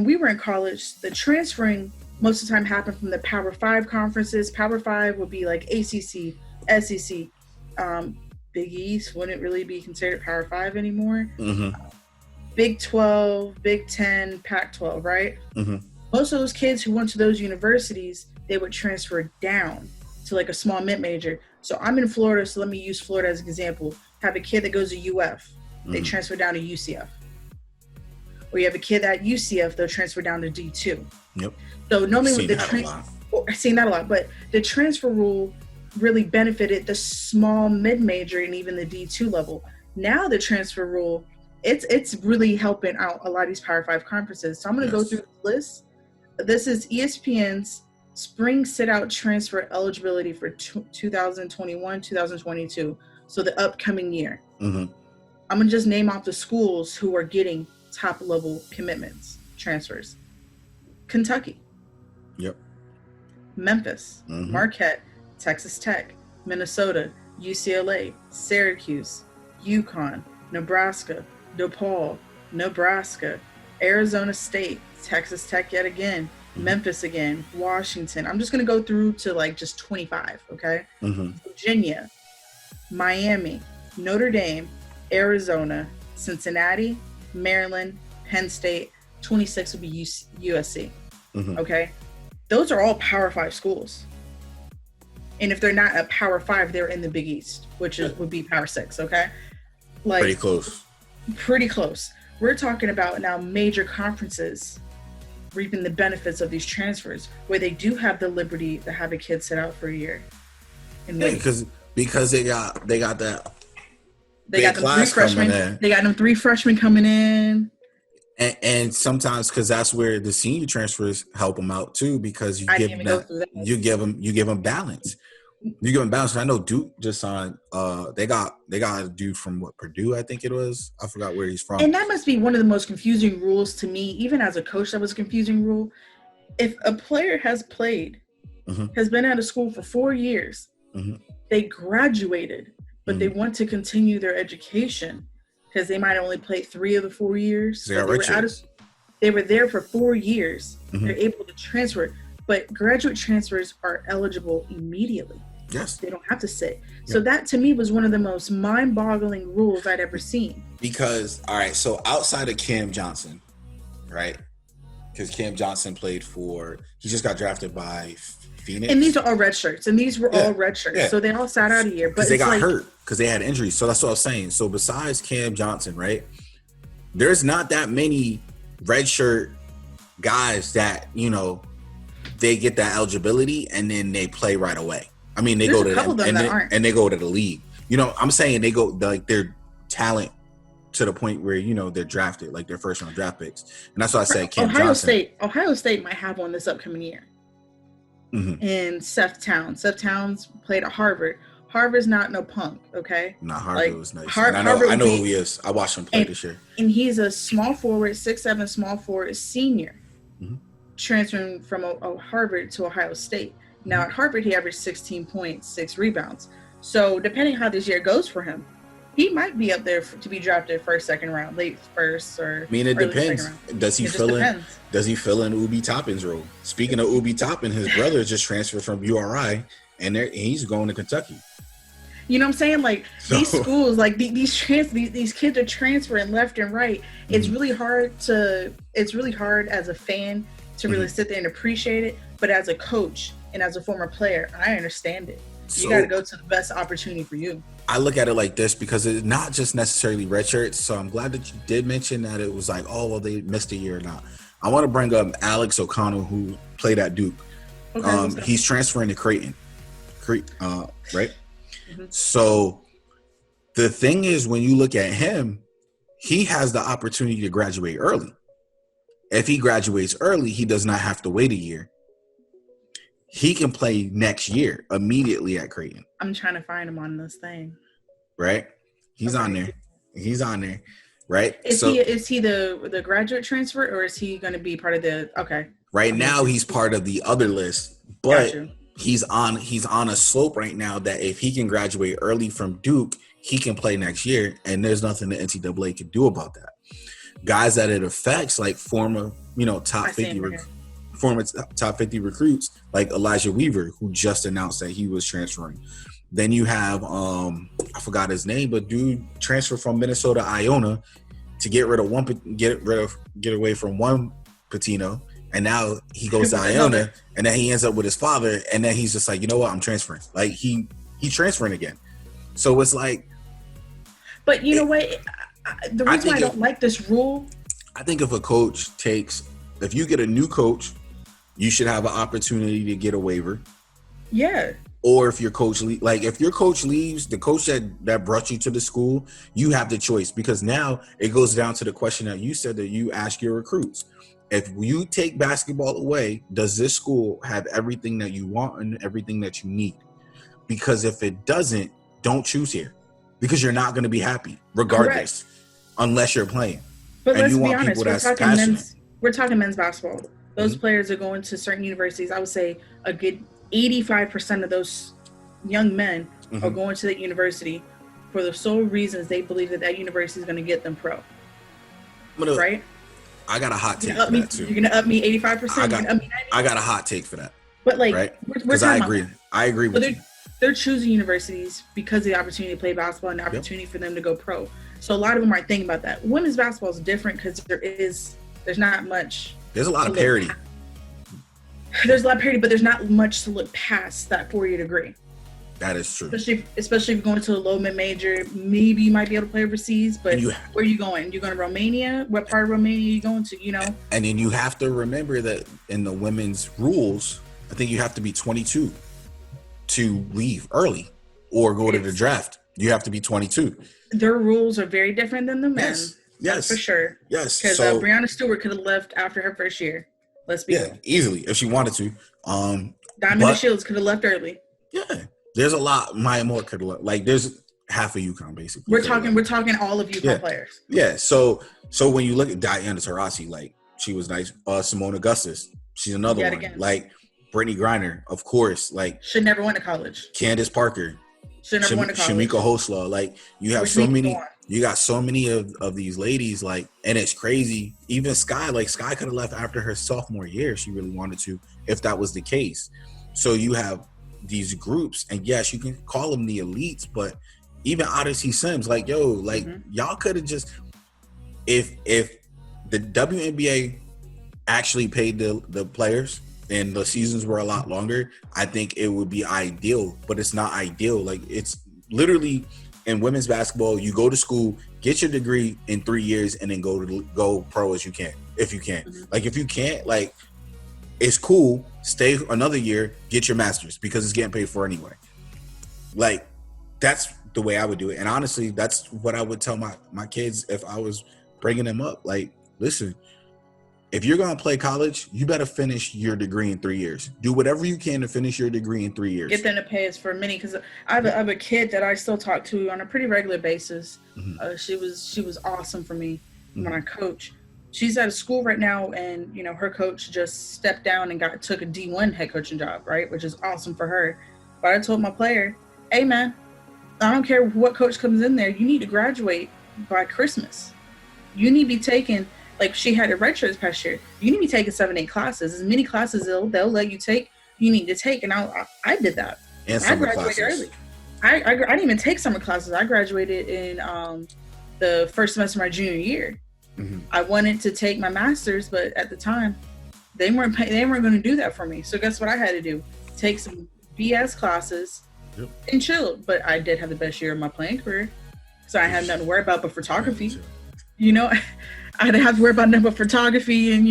we were in college, the transferring most of the time happened from the Power 5 conferences. Power 5 would be like ACC, SEC, Big East wouldn't really be considered Power 5 anymore. Mm-hmm. Big 12, Big 10, Pac-12, right? Mm-hmm. Most of those kids who went to those universities, they would transfer down to like a small mid-major. So I'm in Florida, so let me use Florida as an example. Have a kid that goes to UF, they transfer down to UCF. Or you have a kid at UCF, they'll transfer down to D2. Yep. So normally I've seen that a lot, but the transfer rule really benefited the small mid-major and even the D2 level. Now the transfer rule, it's really helping out a lot of these Power 5 conferences. So I'm going to go through the list. This is ESPN's spring sit-out transfer eligibility for 2021, 2022. So the upcoming year. Mm-hmm. I'm going to just name off the schools who are getting top-level commitments, transfers. Kentucky. Yep. Memphis. Mm-hmm. Marquette. Texas Tech. Minnesota. UCLA. Syracuse. UConn. Nebraska. DePaul. Nebraska. Arizona State. Texas Tech yet again. Memphis again, Washington. I'm just going to go through to like just 25, okay? Mm-hmm. Virginia, Miami, Notre Dame, Arizona, Cincinnati, Maryland, Penn State. 26 would be USC, okay? Those are all Power 5 schools. And if they're not a Power 5, they're in the Big East, which would be Power 6, okay? Like, pretty close. Pretty close. We're talking about now major conferences reaping the benefits of these transfers, where they do have the liberty to have a kid sit out for a year. Because they got that. They got them 3 freshmen. They got them 3 freshmen coming in. And sometimes, because that's where the senior transfers help them out too, because you give them balance. You give them balance. I know Duke just signed. They got a dude from Purdue, I think it was. I forgot where he's from. And that must be one of the most confusing rules to me, even as a coach. That was a confusing rule. If a player has played, has been out of school for 4 years, they graduated, but they want to continue their education because they might only play 3 of the 4 years. They were there for 4 years. They're able to transfer. but graduate transfers are eligible immediately. Yes. They don't have to sit. So that to me was one of the most mind-boggling rules I'd ever seen. Because, all right, so outside of Cam Johnson, right? Because Cam Johnson he just got drafted by Phoenix. And these are all red shirts. And these were all red shirts. Yeah. So they all sat out a year. Because they got hurt. Because they had injuries. So that's what I was saying. So besides Cam Johnson, right? There's not that many red shirt guys that, they get that eligibility and then they play right away. I mean, they go to and they go to the league. I'm saying they go like their talent to the point where they're drafted, like their first round draft picks, and that's why I said Cam Johnson. Ohio State might have one this upcoming year. And Seth Towns played at Harvard. Harvard's not no punk, okay? Nah, Harvard was nice. I know who he is. I watched him play this year. And he's a small forward, 6'7" small forward senior, transferring from Harvard to Ohio State. Now at Harvard, he averaged 16 points, 6 rebounds. So depending how this year goes for him, he might be up there to be drafted first, second round, late first, or. I mean, it depends. Does he fill in Ubi Toppin's role? Speaking of Ubi Toppin, his brother just transferred from URI, and he's going to Kentucky. You know what I'm saying? Like these schools, like these kids are transferring left and right. It's really hard as a fan to really sit there and appreciate it. But as a coach and as a former player, I understand it. You got to go to the best opportunity for you. I look at it like this because it's not just necessarily red shirts. So I'm glad that you did mention that it was like, oh, well, they missed a year or not. I want to bring up Alex O'Connell, who played at Duke. Okay, he's transferring to Creighton. Right? So the thing is, when you look at him, he has the opportunity to graduate early. If he graduates early, he does not have to wait a year. He can play next year immediately at Creighton. I'm trying to find him on this thing. Right? He's on there. Right? Is he the graduate transfer, or is he going to be part of the Right now he's part of the other list, but he's on a slope right now that if he can graduate early from Duke, he can play next year, and there's nothing the NCAA can do about that. Guys that it affects, like former top 50 recruits like Elijah Weaver, who just announced that he was transferring. Then you have I forgot his name, but dude transferred from Minnesota Iona to get away from one Patino, and now he goes to Iona, and then he ends up with his father, and then he's just like, you know what, I'm transferring. Like he's transferring again. So it's like, but you know what? The reason why I don't like this rule, I think if you get a new coach, you should have an opportunity to get a waiver. Yeah. Or if your coach leaves, the coach that brought you to the school, you have the choice, because now it goes down to the question that you said that you ask your recruits. If you take basketball away, does this school have everything that you want and everything that you need? Because if it doesn't, don't choose here, because you're not going to be happy regardless. Correct. Unless you're playing. But let's be honest, we're talking men's basketball. Those players are going to certain universities. I would say a good 85% of those young men are going to that university for the sole reasons they believe that university is going to get them pro. Right? I got a hot take for that too. You're going to up me 85%? I got a hot take for that. But like, right? Because I agree. I agree with you. They're choosing universities because of the opportunity to play basketball and the opportunity for them to go pro. So a lot of them are thinking about that. Women's basketball is different because there's not much. There's a lot of parity. There's a lot of parity, but there's not much to look past that 4-year degree. That is true. Especially if you're going to a low mid-major, maybe you might be able to play overseas, but where are you going? You're going to Romania? What part of Romania are you going to, And then you have to remember that in the women's rules, I think you have to be 22 to leave early or go to the draft. You have to be 22. Their rules are very different than the men's. Yes. For sure. Yes. Because Breanna Stewart could have left after her first year. Let's be real. Easily, if she wanted to. Diamond Shields could have left early. Yeah. There's a lot. Maya Moore could have left. Like, there's half of UConn, basically. We're talking all of UConn players. Yeah. So when you look at Diana Taurasi, like, she was nice. Simone Augustus, she's another one. Again. Like, Brittany Griner, of course. Like, should never went to college. Candace Parker. Should never went to college. Shamika Hoslaw. Like, you have so many. You got so many of these ladies, like, and it's crazy. Even Sky, like Sky could have left after her sophomore year if she really wanted to, if that was the case. So you have these groups, and yes, you can call them the elites, but even Odyssey Sims, like, yo, like y'all could have just, if the WNBA actually paid the players and the seasons were a lot longer, I think it would be ideal, but it's not ideal. Like, it's literally, in women's basketball, you go to school, get your degree in 3 years, and then go pro as you can, if you can. Like, if you can't, like, it's cool, stay another year, get your master's, because it's getting paid for anyway. Like, that's the way I would do it. And honestly, that's what I would tell my kids if I was bringing them up. Like, listen, if you're going to play college, you better finish your degree in 3 years. Do whatever you can to finish your degree in 3 years. Get them to pay us for a mini, because I have a kid that I still talk to on a pretty regular basis. She was awesome for me when I coach. She's at a school right now, and her coach just stepped down and took a D1 head coaching job, right, which is awesome for her. But I told my player, hey man, I don't care what coach comes in there, you need to graduate by Christmas. You need to be taking, like, she had a red shirt this past year. You need to be taking 7-8 classes. As many classes they'll let you take, you need to take. And I did that. And I graduated early. I didn't even take summer classes. I graduated in the first semester of my junior year. I wanted to take my master's, but at the time, they weren't going to do that for me. So guess what I had to do? Take some BS classes and chill. But I did have the best year of my playing career, so I had nothing to worry about but photography. I didn't have to worry about nothing but photography and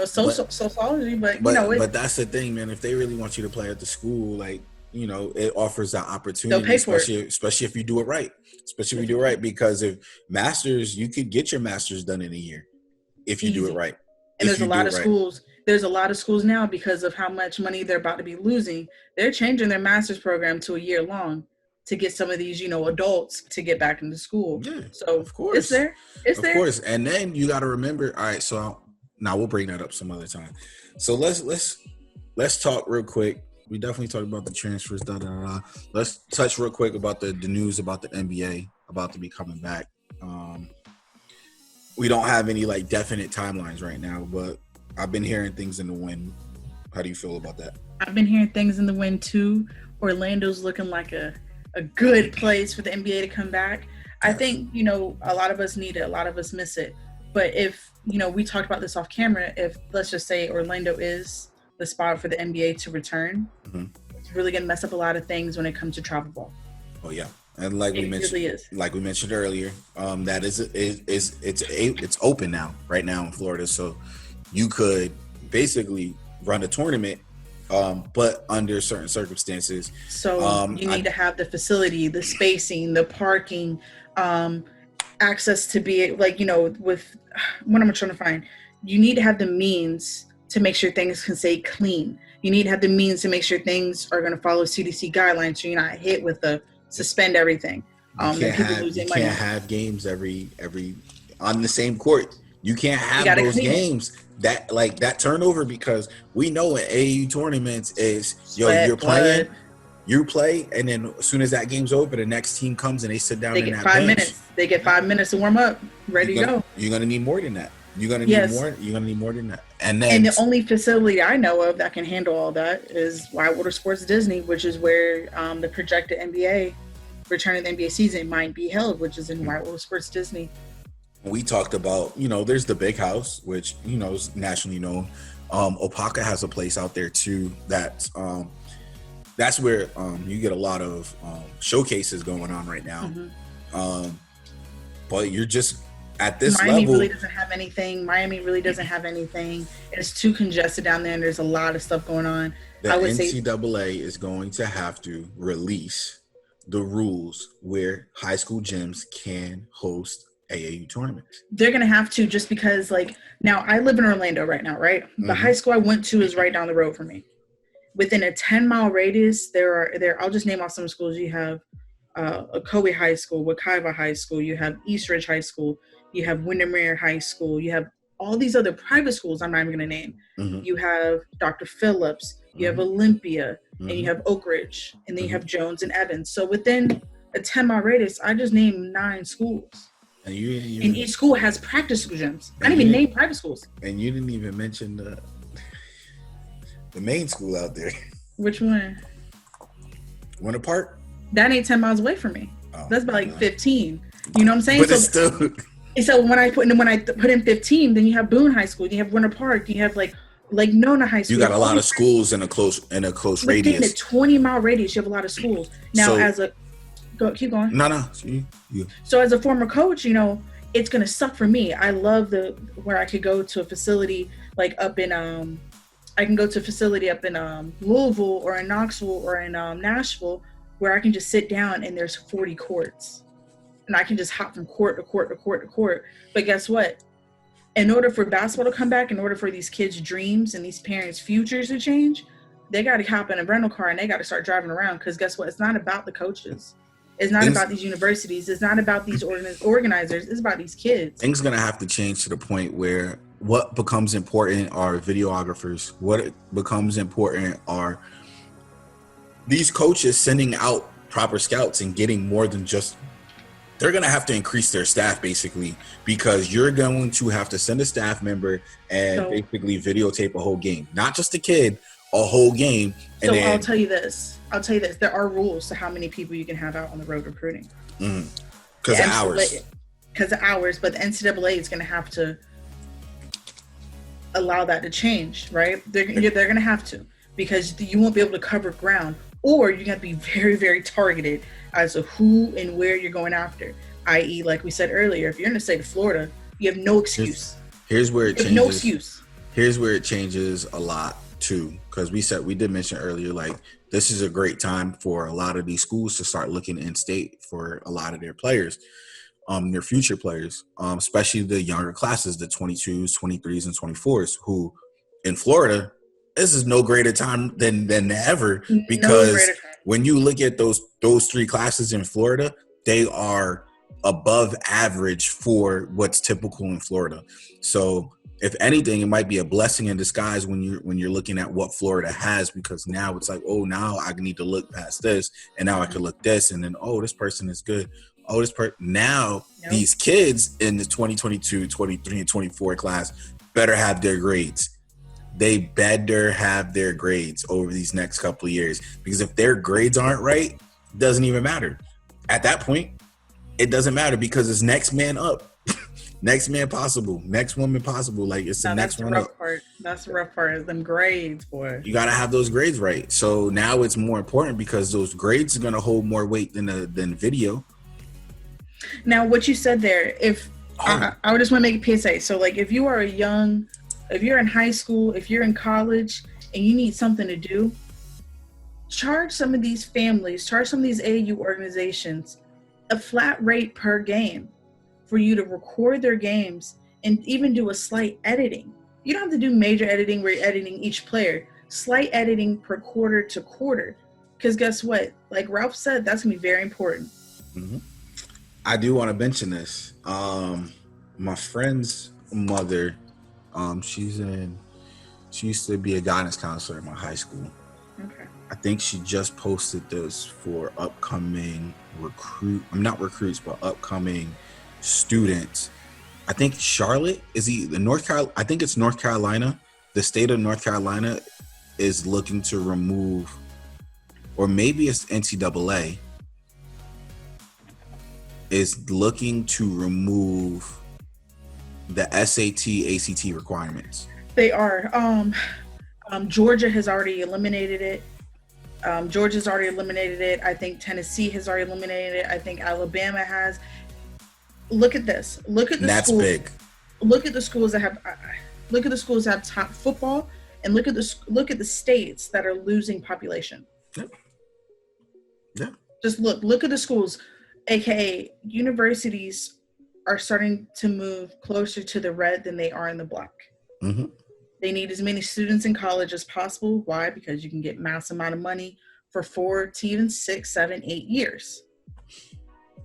sociology. But that's the thing, man. If they really want you to play at the school, like, it offers that opportunity, especially if you do it right. Because if masters, you could get your masters done in a year if you do it right. And there's a lot of schools. There's a lot of schools now, because of how much money they're about to be losing. They're changing their master's program to a year long to get some of these, adults to get back into school. Yeah, so of course, it's there. Of course. And then you got to remember. All right, so now we'll bring that up some other time. So let's talk real quick. We definitely talked about the transfers. Let's touch real quick about the news about the NBA about to be coming back. We don't have any like definite timelines right now, but I've been hearing things in the wind. How do you feel about that? I've been hearing things in the wind too. Orlando's looking like a good place for the NBA to come back. I think, a lot of us need it. A lot of us miss it. But if, we talked about this off camera, if let's just say Orlando is the spot for the NBA to return, it's really going to mess up a lot of things when it comes to travel ball. Oh yeah. And like we mentioned earlier, that it's open now, right now in Florida. So you could basically run a tournament, but under certain circumstances. So you need to have the facility, the spacing, the parking, access to be like, with what I'm trying to find, you need to have the means to make sure things can stay clean. You need to have the means to make sure things are going to follow CDC guidelines, so you're not hit with the suspend everything. You can't have games every on the same court. You can't have those games that turnover, because we know in AAU tournaments is you're playing, you play, and then as soon as that game's over, the next team comes and they sit down. They get 5 minutes. They get 5 minutes to warm up, ready to go. You're gonna need more than that. You're gonna need more than that. And the only facility I know of that can handle all that is Whitewater Sports Disney, which is where the projected NBA return of the NBA season might be held, which is in Whitewater Sports Disney. We talked about, there's the Big House, which, is nationally known. Opaka has a place out there too. That's where you get a lot of showcases going on right now. But you're just at this level. Miami really doesn't have anything. It's too congested down there, and there's a lot of stuff going on. The NCAA is going to have to release the rules where high school gyms can host AAU tournaments. They're going to have to, just because, like, now I live in Orlando right now, right? The high school I went to is right down the road from me. Within a 10-mile radius, I'll just name off some schools. You have Ocoee High School, Wekiva High School, you have Eastridge High School, you have Windermere High School, you have all these other private schools I'm not even going to name. You have Dr. Phillips, you have Olympia, and you have Oak Ridge, and then you have Jones and Evans. So within a 10-mile radius, I just named 9 schools. And each school has practice gyms. I didn't even name private schools. And you didn't even mention the main school out there. Which one? Winter Park? That ain't 10 miles away from me. Oh, that's about like 15. You know what I'm saying? But it's still... So when I put in 15, then you have Boone High School, you have Winter Park, you have like Nona High School. You got a lot of schools in a close radius. In a 20-mile radius, you have a lot of schools. Now, keep going. No. So as a former coach, you know, it's gonna suck for me. I love where I could go to a facility like up in I can go to a facility up in Louisville or in Knoxville or in Nashville where I can just sit down and there's 40 courts. And I can just hop from court to court to court to court. But guess what? In order for basketball to come back, in order for these kids' dreams and these parents' futures to change, they got to hop in a rental car and they got to start driving around. Because guess what? It's not about the coaches. It's not about these universities. It's not about these organizers. It's about these kids. Things going to have to change to the point where what becomes important are videographers. What becomes important are these coaches sending out proper scouts and getting more than just... They're going to have to increase their staff, basically, because you're going to have to send a staff member and basically videotape a whole game. Not just a kid, a whole game. And I'll tell you this. There are rules to how many people you can have out on the road recruiting. Because of hours. Because of hours, but the NCAA is going to have to allow that to change, right? They're going to have to, because you won't be able to cover ground. Or you got to be very, very targeted as to who and where you're going after. I.e., like we said earlier, if you're in the state of Florida, you have no excuse. Here's where it changes. No excuse. Here's where it changes a lot too, because we did mention earlier, like this is a great time for a lot of these schools to start looking in state for a lot of their players, their future players, especially the younger classes, the 22s, 23s, and 24s, who in Florida. This is no greater time than ever, because when you look at those three classes in Florida, they are above average for what's typical in Florida. So if anything, it might be a blessing in disguise when you're looking at what Florida has, because now it's like, oh, now I need to look past this, and now I can look this, and then, oh, this person is good. Oh, now these kids in the 2022, 23, and 24 class better have their grades. They better have their grades over these next couple of years, because if their grades aren't right, it doesn't even matter. At that point, it doesn't matter, because it's next man up, next man possible, next woman possible. Like it's the next one up. That's the rough part, is them grades, boy. You got to have those grades right. So now it's more important, because those grades are going to hold more weight than video. Now, what you said there, I would just want to make a PSA. So like if you're in high school, if you're in college and you need something to do, charge some of these families, charge some of these AAU organizations a flat rate per game for you to record their games and even do a slight editing. You don't have to do major editing where you're editing each player. Slight editing per quarter to quarter. Because guess what? Like Ralph said, that's going to be very important. Mm-hmm. I do want to mention this. My friend's mother... she used to be a guidance counselor in my high school. Okay. I think she just posted this for upcoming upcoming students. I think Charlotte I think it's North Carolina. The state of North Carolina is looking to remove, or maybe it's NCAA is looking to remove the SAT, ACT requirements. They are. Georgia has already eliminated it. Georgia's already eliminated it. I think Tennessee has already eliminated it. I think Alabama has. Look at this. Look at the That's schools. Big. Look at the schools that have. Look at the schools that have top football, and look at the states that are losing population. Yeah. Just look at the schools, aka universities are starting to move closer to the red than they are in the black. Mm-hmm. They need as many students in college as possible. Why? Because you can get mass amount of money for 4 to even 6, 7, 8 years.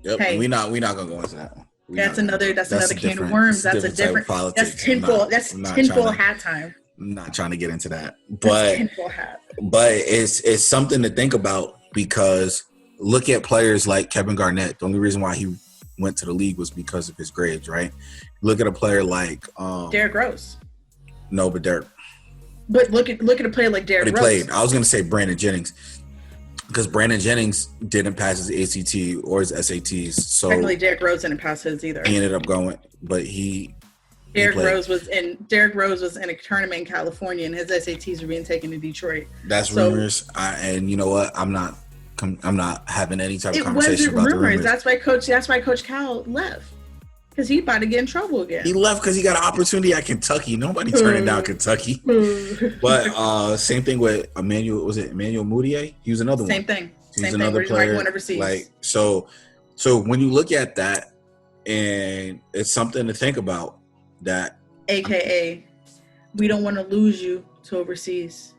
Yep. Hey, we're not gonna go into that one. That's another can of worms. That's a different that's tinfoil hat time. I'm not trying to get into that. But it's something to think about, because look at players like Kevin Garnett. The only reason why he went to the league was because of his grades, right? Look at a player like Derrick Rose. No, but Derrick. But look at a player like Derrick But he Rose. played. I was gonna say Brandon Jennings because Brandon Jennings didn't pass his ACT or his SATs, so technically Derrick Rose didn't pass his either. he ended up going, but Derrick Rose was in a tournament in California, and his SATs were being taken to Detroit. That's rumors, and you know what? I'm not having any type of conversation about the rumors. That's why Coach Cal left, because he about to get in trouble again. He left because he got an opportunity at Kentucky. Nobody turning down Kentucky. But same thing with Emmanuel. Was it Emmanuel Mudiay? He was another one. Same thing. He's another player. Going overseas. Like so when you look at that, and it's something to think about. That AKA, we don't want to lose you to overseas.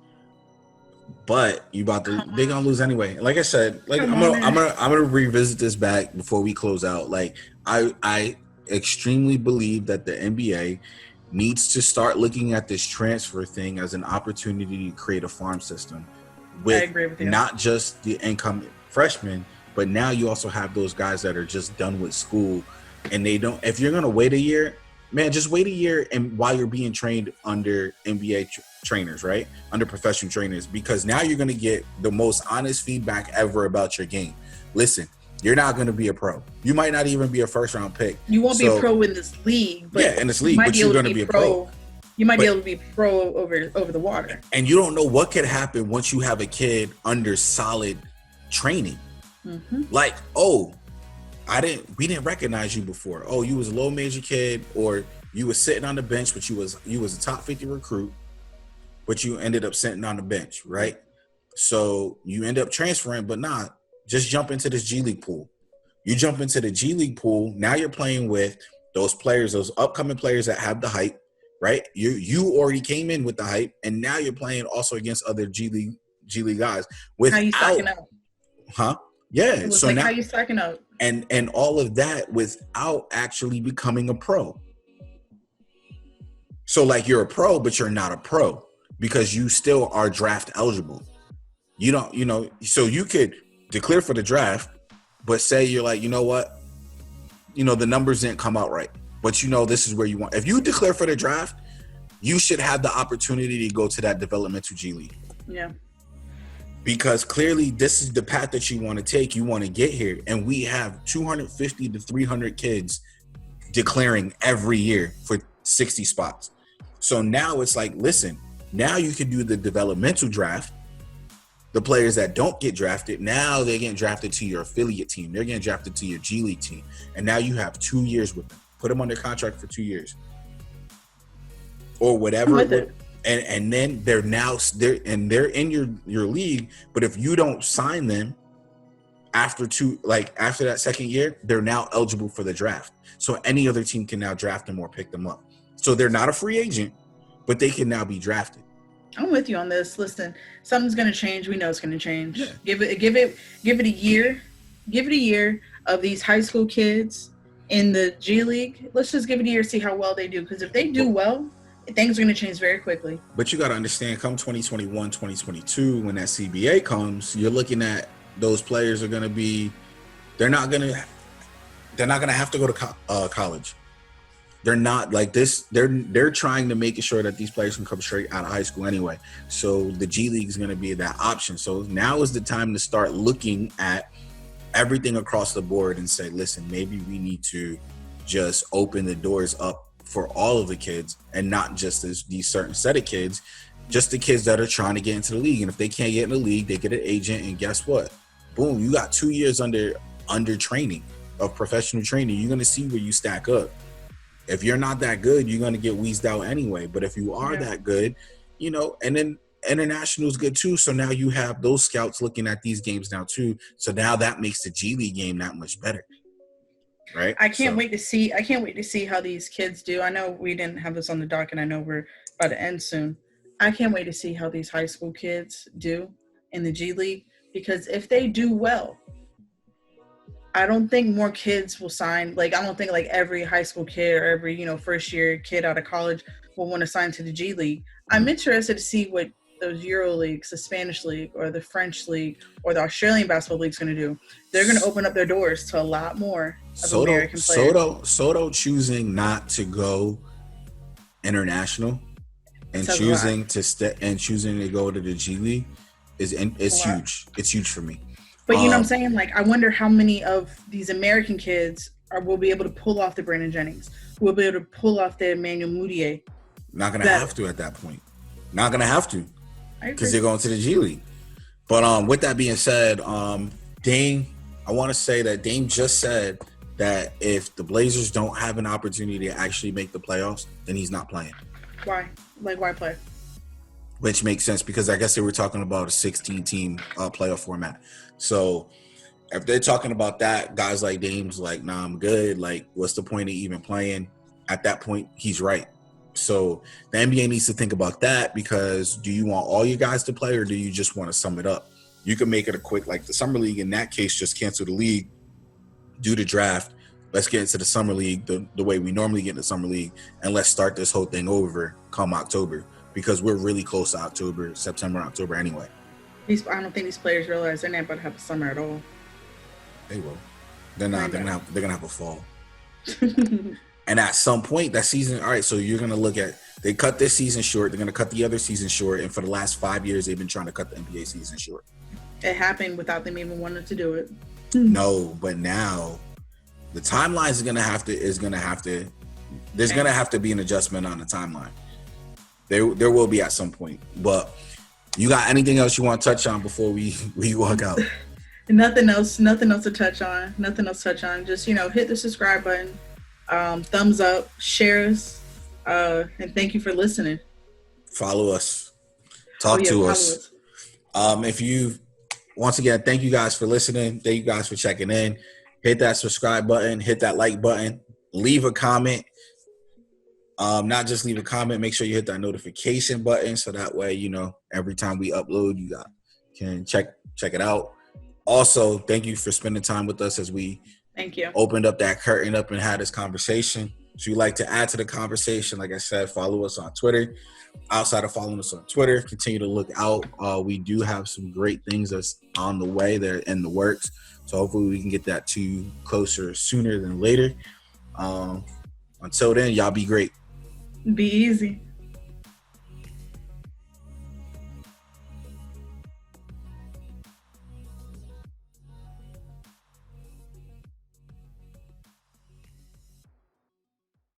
But they're gonna lose anyway. Like I said, like I'm gonna revisit this back before we close out. Like I extremely believe that the NBA needs to start looking at this transfer thing as an opportunity to create a farm system with, I agree with you. Not just the incoming freshmen, but now you also have those guys that are just done with school and they don't. If you're gonna wait a year, man, just wait a year and while you're being trained under NBA trainers, right? Under professional trainers, because now you're going to get the most honest feedback ever about your game. Listen, you're not going to be a pro. You might not even be a first round pick. You won't be a pro in this league. But yeah, in this league, but you're going to be a pro. You might be able to be pro over the water. And you don't know what could happen once you have a kid under solid training. Mm-hmm. Like, oh, we didn't recognize you before. Oh, you was a low major kid, or you was sitting on the bench, but you was a top 50 recruit, but you ended up sitting on the bench, right? So you end up transferring, but just jump into this G League pool. You jump into the G League pool, now you're playing with those players, those upcoming players that have the hype, right? You already came in with the hype, and now you're playing also against other G League guys. How you stacking up? Huh? Yeah. So like, how you stacking up? And all of that without actually becoming a pro. So like you're a pro, but you're not a pro because you still are draft eligible. You don't, so you could declare for the draft, but say you're like, you know what? The numbers didn't come out right, but this is where you want. If you declare for the draft, you should have the opportunity to go to that developmental G League. Yeah. Because clearly this is the path that you want to take. You want to get here. And we have 250 to 300 kids declaring every year for 60 spots. So now it's like, listen, now you can do the developmental draft. The players that don't get drafted, now they're getting drafted to your affiliate team. They're getting drafted to your G League team. And now you have 2 years with them. Put them under contract for 2 years. Or whatever. And then they're in your league, but if you don't sign them after that second year, they're now eligible for the draft. So any other team can now draft them or pick them up. So they're not a free agent, but they can now be drafted. I'm with you on this. Listen, something's going to change. We know it's going to change. Yeah. Give it a year. Give it a year of these high school kids in the G League. Let's just give it a year, see how well they do. Because if they do well, things are going to change very quickly. But you got to understand, come 2021, 2022, when that CBA comes, you're looking at those players are going to be, they're not going to have to go to college. They're not like this. They're trying to make sure that these players can come straight out of high school anyway. So the G League is going to be that option. So now is the time to start looking at everything across the board and say, listen, maybe we need to just open the doors up for all of the kids and not just these certain set of kids, just the kids that are trying to get into the league. And if they can't get in the league, they get an agent, and guess what? Boom, you got 2 years under training of professional training. You're going to see where you stack up. If you're not that good, you're going to get wheezed out anyway. But if you are that good, and then international is good too. So now you have those scouts looking at these games now too. So now that makes the G League game that much better. Right. I can't wait to see how these kids do. I know we didn't have this on the dock, and I know we're about to end soon. I can't wait to see how these high school kids do in the G League, because if they do well, I don't think more kids will sign. Like, I don't think like every high school kid or every, first year kid out of college will want to sign to the G League. I'm interested to see what those Euro leagues, the Spanish league or the French league or the Australian basketball league is going to do. They're going to open up their doors to a lot more of American players. Soto choosing not to go international It and says a lot. choosing to go to the G League A is lot. huge. It's huge for me. But you know what I'm Um, saying? Like, I wonder how many of these American kids will be able to pull off the Brandon Jennings, will be able to pull off the Emmanuel Mudiay. Not gonna That have to at that point. Not gonna have to I because agree. they're going to the G League. But with that being said, Dame, I want to say that Dame just said that if the Blazers don't have an opportunity to actually make the playoffs, then he's not playing. Why? Like, why play? Which makes sense because I guess they were talking about a 16-team playoff format. So if they're talking about that, guys like Dame's like, nah, I'm good. Like, what's the point of even playing? At that point, he's right. So the NBA needs to think about that because do you want all your guys to play or do you just want to sum it up? You can make it a quick, like the summer league in that case, just cancel the league, do the draft. Let's get into the summer league the way we normally get in the summer league, and let's start this whole thing over come October because we're really close to October, September, October anyway. I don't think these players realize they're not about to have a summer at all. They will. They're They not. ain't about They're gonna have a fall. to. And at some point, that season, all right, so you're going to look at, they cut this season short. They're going to cut the other season short. And for the last 5 years, they've been trying to cut the NBA season short. It happened without them even wanting to do it. No, but now the timeline there's going to have to be an adjustment on the timeline. There will be at some point. But you got anything else you want to touch on before we walk out? Nothing else. Nothing else to touch on. Nothing else to touch on. Just, hit the subscribe button. Thumbs up, share us, and thank you for listening. Follow us. Talk to us. If you once again, thank you guys for listening. Thank you guys for checking in. Hit that subscribe button, hit that like button, leave a comment. Not just leave a comment, make sure you hit that notification button so that way, every time we upload, you can check it out. Also, thank you for spending time with us as we Thank you. Opened up that curtain up and had this conversation. If you'd like to add to the conversation, like I said, follow us on Twitter. Outside of following us on Twitter, continue to look out. We do have some great things that's on the way. They're in the works. So hopefully we can get that to you closer sooner than later. Until then, y'all be great. Be easy.